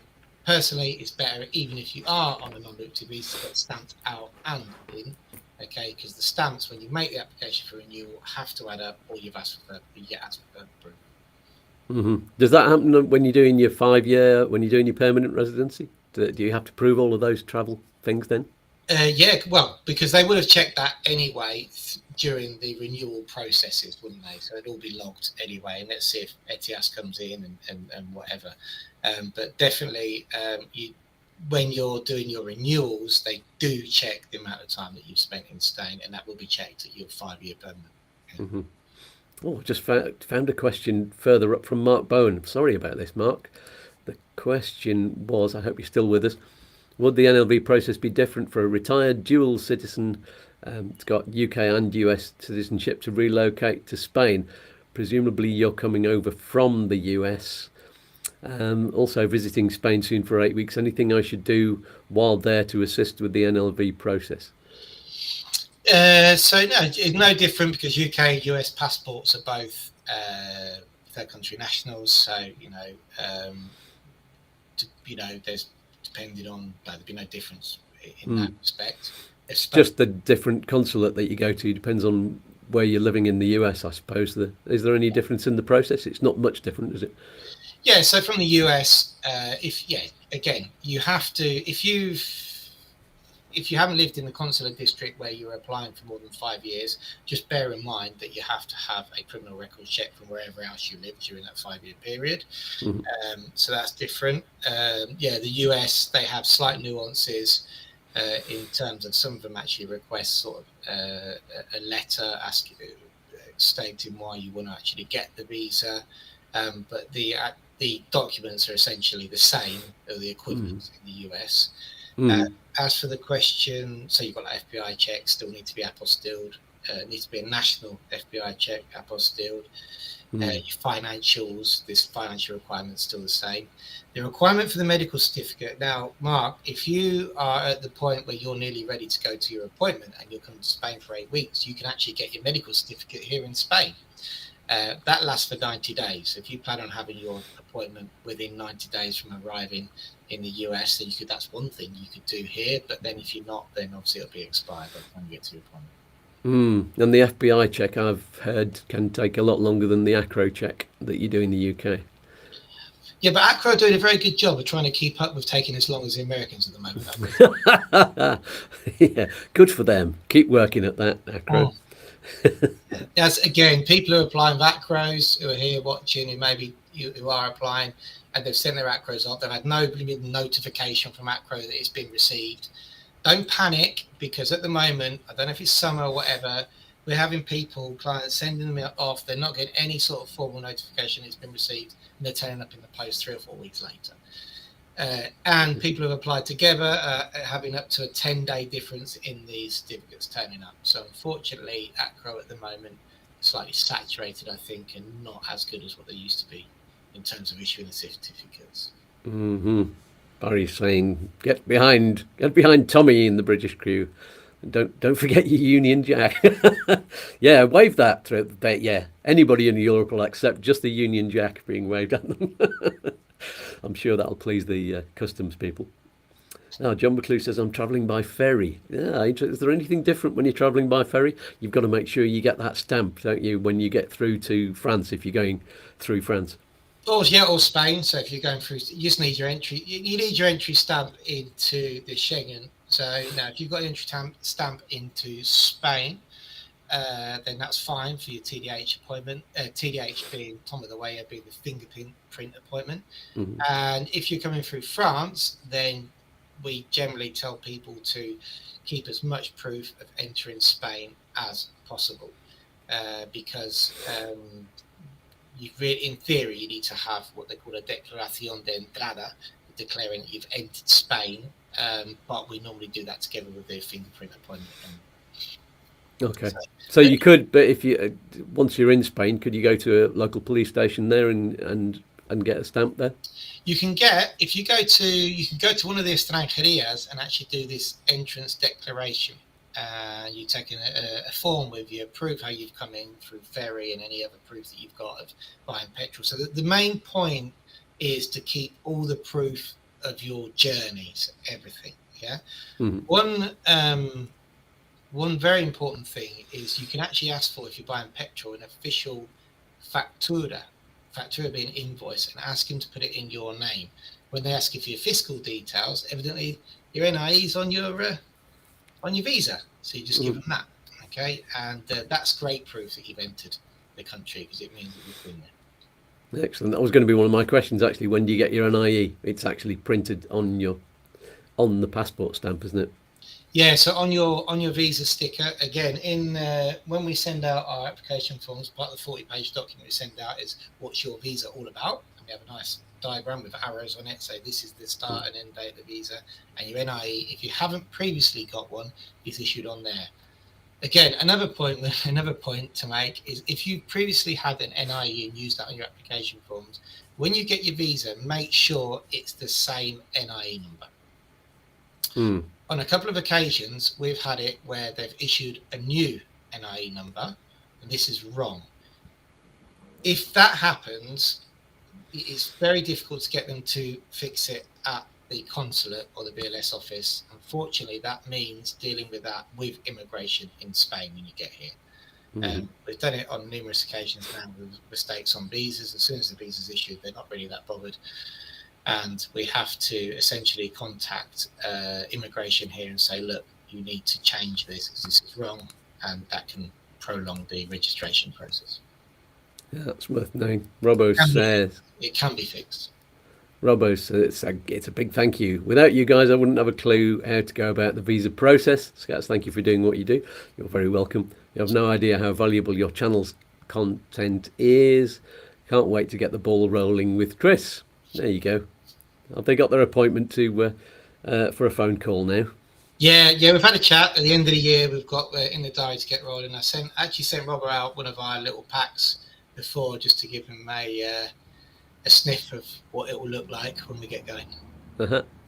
personally, it's better even if you are on a non-lucrative visa to get stamped out and in. Okay, because the stamps when you make the application for renewal have to add up, or you've asked for approval. Mm-hmm. Does that happen when you're doing your 5 year, when you're doing your permanent residency? Do you have to prove all of those travel things then? Yeah, well, because they would have checked that anyway during the renewal processes, wouldn't they? So it'd all be logged anyway. And let's see if ETIAS comes in and whatever. But definitely, when you're doing your renewals, they do check the amount of time that you've spent in Spain, and that will be checked at your 5-year permanent. Mm-hmm. Oh, just found a question further up from Mark Bowen. Sorry about this, Mark. The question was, I hope you're still with us, would the NLV process be different for a retired dual citizen it's got UK and US citizenship to relocate to Spain? Presumably you're coming over from the US. Also visiting Spain soon for 8 weeks. Anything I should do while there to assist with the NLV process? So no, it's no different because UK, US passports are both third country nationals. So there's depending on there'd be no difference in that respect. It's just the different consulate that you go to depends on where you're living in the US, I suppose. Is there any difference in the process? It's not much different, is it? Yeah. So from the US, again, you have to if you haven't lived in the consular district where you're applying for more than 5 years, just bear in mind that you have to have a criminal record check from wherever else you live during that 5-year period. Mm-hmm. So that's different. The US, they have slight nuances in terms of some of them actually request sort of a letter stating why you want to actually get the visa. But the documents are essentially the same, or the equivalent in the US. As for the question, so you've got an FBI check, still need to be apostilled. Needs to be a national FBI check, apostilled. Your financials, this financial requirement is still the same. The requirement for the medical certificate. Now, Mark, if you are at the point where you're nearly ready to go to your appointment and you're coming to Spain for 8 weeks, you can actually get your medical certificate here in Spain. That lasts for 90 days. If you plan on having your appointment within 90 days from arriving in the US, then that's one thing you could do here. But then if you're not, then obviously it'll be expired by the time you get to your appointment. And the FBI check, I've heard, can take a lot longer than the ACRO check that you do in the UK. Yeah, but ACRO are doing a very good job of trying to keep up with taking as long as the Americans at the moment. Yeah, good for them. Keep working at that, ACRO. As again, people who are applying for ACROs who are here watching, who are applying, and they've sent their ACROs off. They've had no notification from ACRO that it's been received. Don't panic, because at the moment, I don't know if it's summer or whatever, we're having clients sending them off. They're not getting any sort of formal notification it's been received, and they're turning up in the post 3 or 4 weeks later. And people who have applied together having up to a 10-day difference in these certificates turning up. So unfortunately, ACRO at the moment is slightly saturated, I think, and not as good as what they used to be in terms of issuing the certificates. Barry's saying, get behind Tommy in the British crew. Don't forget your Union Jack. Yeah, wave that through. Yeah, anybody in Europe will accept just the Union Jack being waved at them. I'm sure that'll please the customs people. Now, John McClue says, I'm travelling by ferry. Yeah, is there anything different when you're travelling by ferry? You've got to make sure you get that stamp, don't you, when you get through to France, if you're going through France? Or Spain. So if you're going through, you just need your entry. You need your entry stamp into the Schengen. So now, if you've got your entry stamp into Spain, then that's fine for your TDH appointment. TDH being Tom of the Way, being the fingerprint appointment. Mm-hmm. And if you're coming through France, then we generally tell people to keep as much proof of entering Spain as possible, because in theory, you need to have what they call a declaración de entrada, declaring that you've entered Spain. But we normally do that together with the fingerprint appointment. Okay. So, So but you could, but if you once you're in Spain, could you go to a local police station there and get a stamp there? you can get, if you can go to one of the extranjerias and actually do this entrance declaration. You take in a form with you, prove how you've come in through ferry and any other proof that you've got of buying petrol. So the main point is to keep all the proof of your journeys, everything. Yeah. Hmm. One very important thing is you can actually ask for, if you're buying petrol, an official factura being invoice, and ask him to put it in your name. When they ask you for your fiscal details, evidently your NIE is on your visa, so you just give them that. Okay, and that's great proof that you've entered the country, because it means that you've been there. Excellent. That was going to be one of my questions actually. When do you get your NIE? It's actually printed on the passport stamp, isn't it? Yeah, so on your visa sticker, again, when we send out our application forms, part of the 40-page document we send out is what's your visa all about, and we have a nice diagram with arrows on it. So this is the start and end date of the visa, and your NIE, if you haven't previously got one, is issued on there. Again, another point to make is, if you previously had an NIE and used that on your application forms, when you get your visa, make sure it's the same NIE number. On a couple of occasions, we've had it where they've issued a new NIE number, and this is wrong. If that happens, it's very difficult to get them to fix it at the consulate or the BLS office. Unfortunately, that means dealing with that with immigration in Spain when you get here. We've done it on numerous occasions now with mistakes on visas. As soon as the visa's issued, they're not really that bothered. And we have to essentially contact immigration here and say, look, you need to change this because this is wrong, and that can prolong the registration process. Yeah, that's worth knowing. Robbo says it can be fixed. Robbo says it's a big thank you. Without you guys, I wouldn't have a clue how to go about the visa process. Scats, thank you for doing what you do. You're very welcome. You have no idea how valuable your channel's content is. Can't wait to get the ball rolling with Chris. There you go. Have they got their appointment to for a phone call now? Yeah, we've had a chat. At the end of the year, we've got in the diary to get rolling. I actually sent Robert out one of our little packs before, just to give him a sniff of what it will look like when we get going.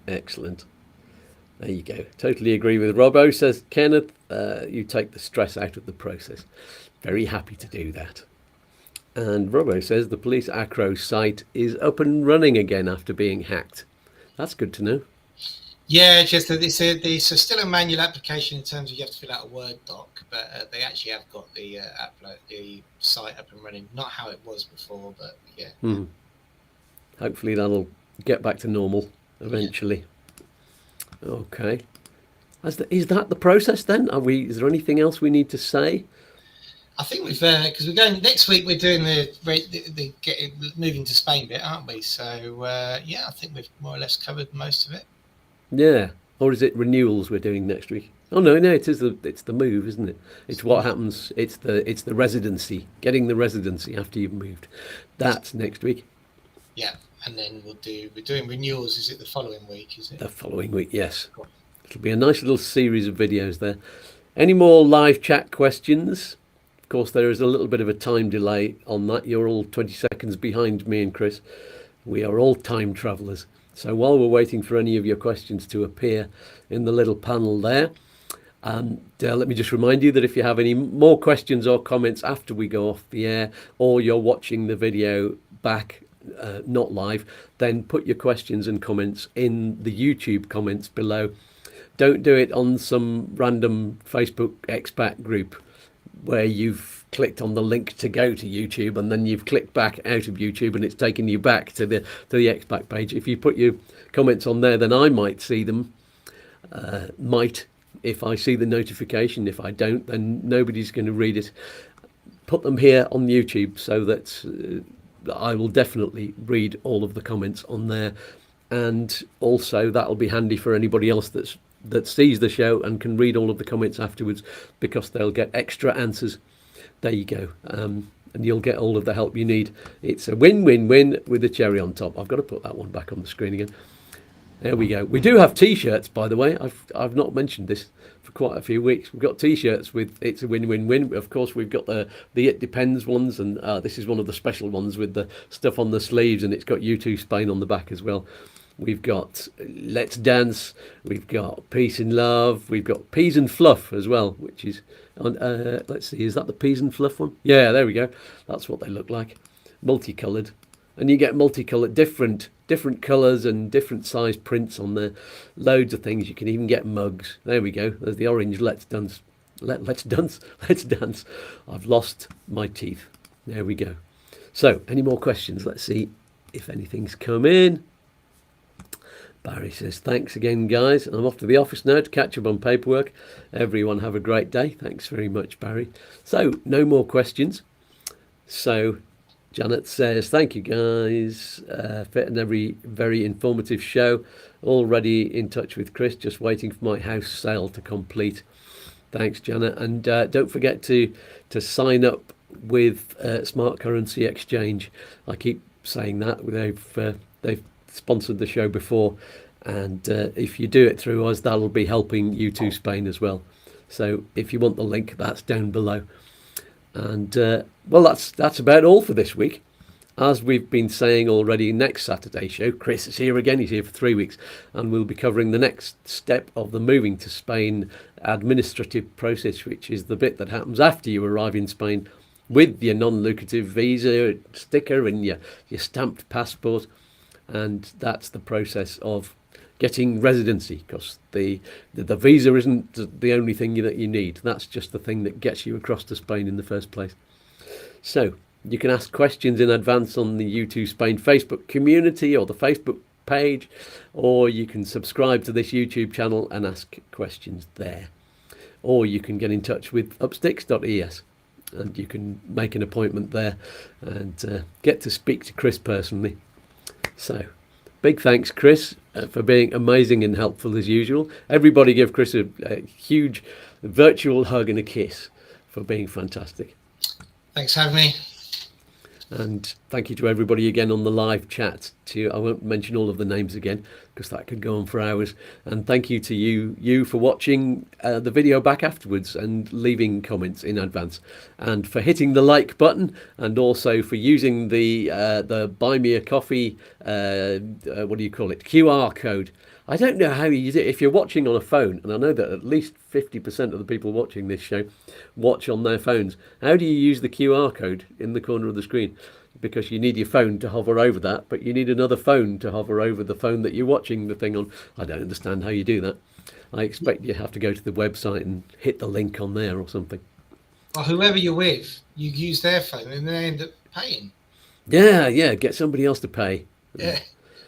Excellent. There you go. Totally agree with Robbo. Says Kenneth, you take the stress out of the process. Very happy to do that. And Robbo says the police acro site is up and running again after being hacked. That's good to know. Yeah, just that it's still a manual application in terms of you have to fill out a Word doc, but they actually have got the site up and running. Not how it was before, but yeah. Hopefully that'll get back to normal eventually. Yeah. Okay. Is that the process then? Is there anything else we need to say? I think we've because we're going next week. We're doing the moving to Spain bit, aren't we? So yeah, I think we've more or less covered most of it. Yeah, or is it renewals we're doing next week? Oh no, it's the move, isn't it? It's what happens. It's the residency, getting the residency after you've moved. That's next week. Yeah, and then we're doing renewals. Is it the following week? Is it the following week? Yes. Cool. It'll be a nice little series of videos there. Any more live chat questions? Of course, there is a little bit of a time delay on that. You're all 20 seconds behind me and Chris. We are all time travellers. So while we're waiting for any of your questions to appear in the little panel there, let me just remind you that if you have any more questions or comments after we go off the air, or you're watching the video back, not live, then put your questions and comments in the YouTube comments below. Don't do it on some random Facebook expat group where you've clicked on the link to go to YouTube and then you've clicked back out of YouTube and it's taken you back to the expat page. If you put your comments on there, then I might see them. If I see the notification. If I don't, then nobody's going to read it. Put them here on YouTube so that I will definitely read all of the comments on there, and also that'll be handy for anybody else that sees the show and can read all of the comments afterwards, because they'll get extra answers. There you go. And you'll get all of the help you need. It's a win-win-win with a cherry on top. I've got to put that one back on the screen again. There we go. We do have T-shirts, by the way. I've not mentioned this for quite a few weeks. We've got T-shirts with "It's a win-win-win." Of course, we've got the "It Depends" ones, and this is one of the special ones with the stuff on the sleeves, and it's got YouTooSpain on the back as well. We've got "Let's Dance." We've got "Peace and Love." We've got "Peas and Fluff" as well, which is on. Let's see, is that the Peas and Fluff one? Yeah, there we go. That's what they look like, multicoloured. And you get multicoloured, different colours and different size prints on there. Loads of things. You can even get mugs. There we go. There's the orange "Let's Dance." Let's dance. Let's dance. I've lost my teeth. There we go. So, any more questions? Let's see if anything's come in. Barry says, thanks again, guys. I'm off to the office now to catch up on paperwork. Everyone have a great day. Thanks very much, Barry. So, no more questions. So, Janet says, thank you, guys. Fit and every very informative show. Already in touch with Chris, just waiting for my house sale to complete. Thanks, Janet. And don't forget to sign up with Smart Currency Exchange. I keep saying that. They've sponsored the show before, and if you do it through us, that'll be helping YouTooSpain as well. So if you want the link, that's down below. And well, that's about all for this week. As we've been saying already, next Saturday show, Chris is here again. He's here for 3 weeks, and we'll be covering the next step of the moving to Spain administrative process, which is the bit that happens after you arrive in Spain with your non-lucrative visa sticker and your stamped passport. And that's the process of getting residency, because the visa isn't the only thing that you need. That's just the thing that gets you across to Spain in the first place. So you can ask questions in advance on the YouTooSpain Facebook community or the Facebook page, or you can subscribe to this YouTube channel and ask questions there. Or you can get in touch with upsticks.es and you can make an appointment there and get to speak to Chris personally. So, big thanks, Chris, for being amazing and helpful as usual. Everybody give Chris a huge virtual hug and a kiss for being fantastic. Thanks for having me. And thank you to everybody again on the live chat. I won't mention all of the names again because that could go on for hours. And thank you to you for watching the video back afterwards and leaving comments in advance, and for hitting the like button, and also for using the Buy Me a Coffee what do you call it, QR code. I don't know how you use it if you're watching on a phone, and I know that at least 50% of the people watching this show watch on their phones. How do you use the QR code in the corner of the screen? Because you need your phone to hover over that, but you need another phone to hover over the phone that you're watching the thing on. I don't understand how you do that. I expect you have to go to the website and hit the link on there or something. Well, whoever you're with, you use their phone and they end up paying. Yeah, get somebody else to pay. Yeah.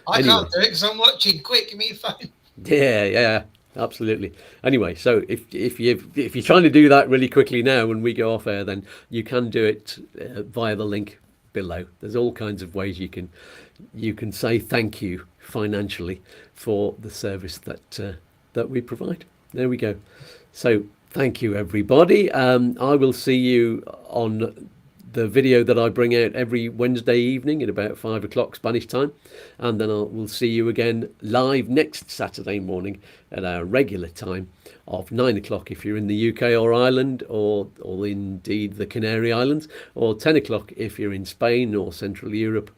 I can't do it because I'm watching. Quick, give me your phone. Yeah, absolutely. Anyway, so if you're trying to do that really quickly now when we go off air, then you can do it via the link below. There's all kinds of ways you can say thank you financially for the service that we provide. There we go. So thank you, everybody. I will see you on the video that I bring out every Wednesday evening at about 5 o'clock Spanish time, and then we'll see you again live next Saturday morning at our regular time of 9 o'clock if you're in the UK or Ireland, or indeed the Canary Islands, or 10 o'clock if you're in Spain or Central Europe,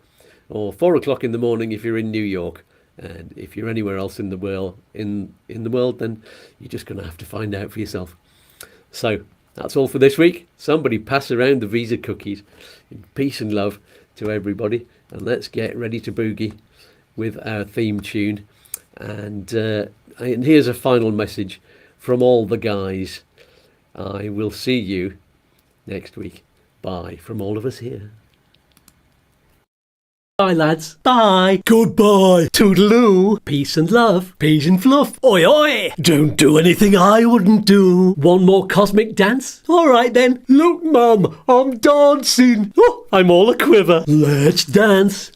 or 4 o'clock in the morning if you're in New York. And if you're anywhere else in the world, then you're just going to have to find out for yourself. So that's all for this week. Somebody pass around the Visa cookies in peace and love to everybody, and let's get ready to boogie with our theme tune. And here's a final message from all the guys. I will see you next week. Bye from all of us here. Bye, lads. Bye. Goodbye. Toodaloo. Peace and love. Peas and fluff. Oi, oi. Don't do anything I wouldn't do. One more cosmic dance? All right, then. Look, Mum, I'm dancing. Oh, I'm all a quiver. Let's dance.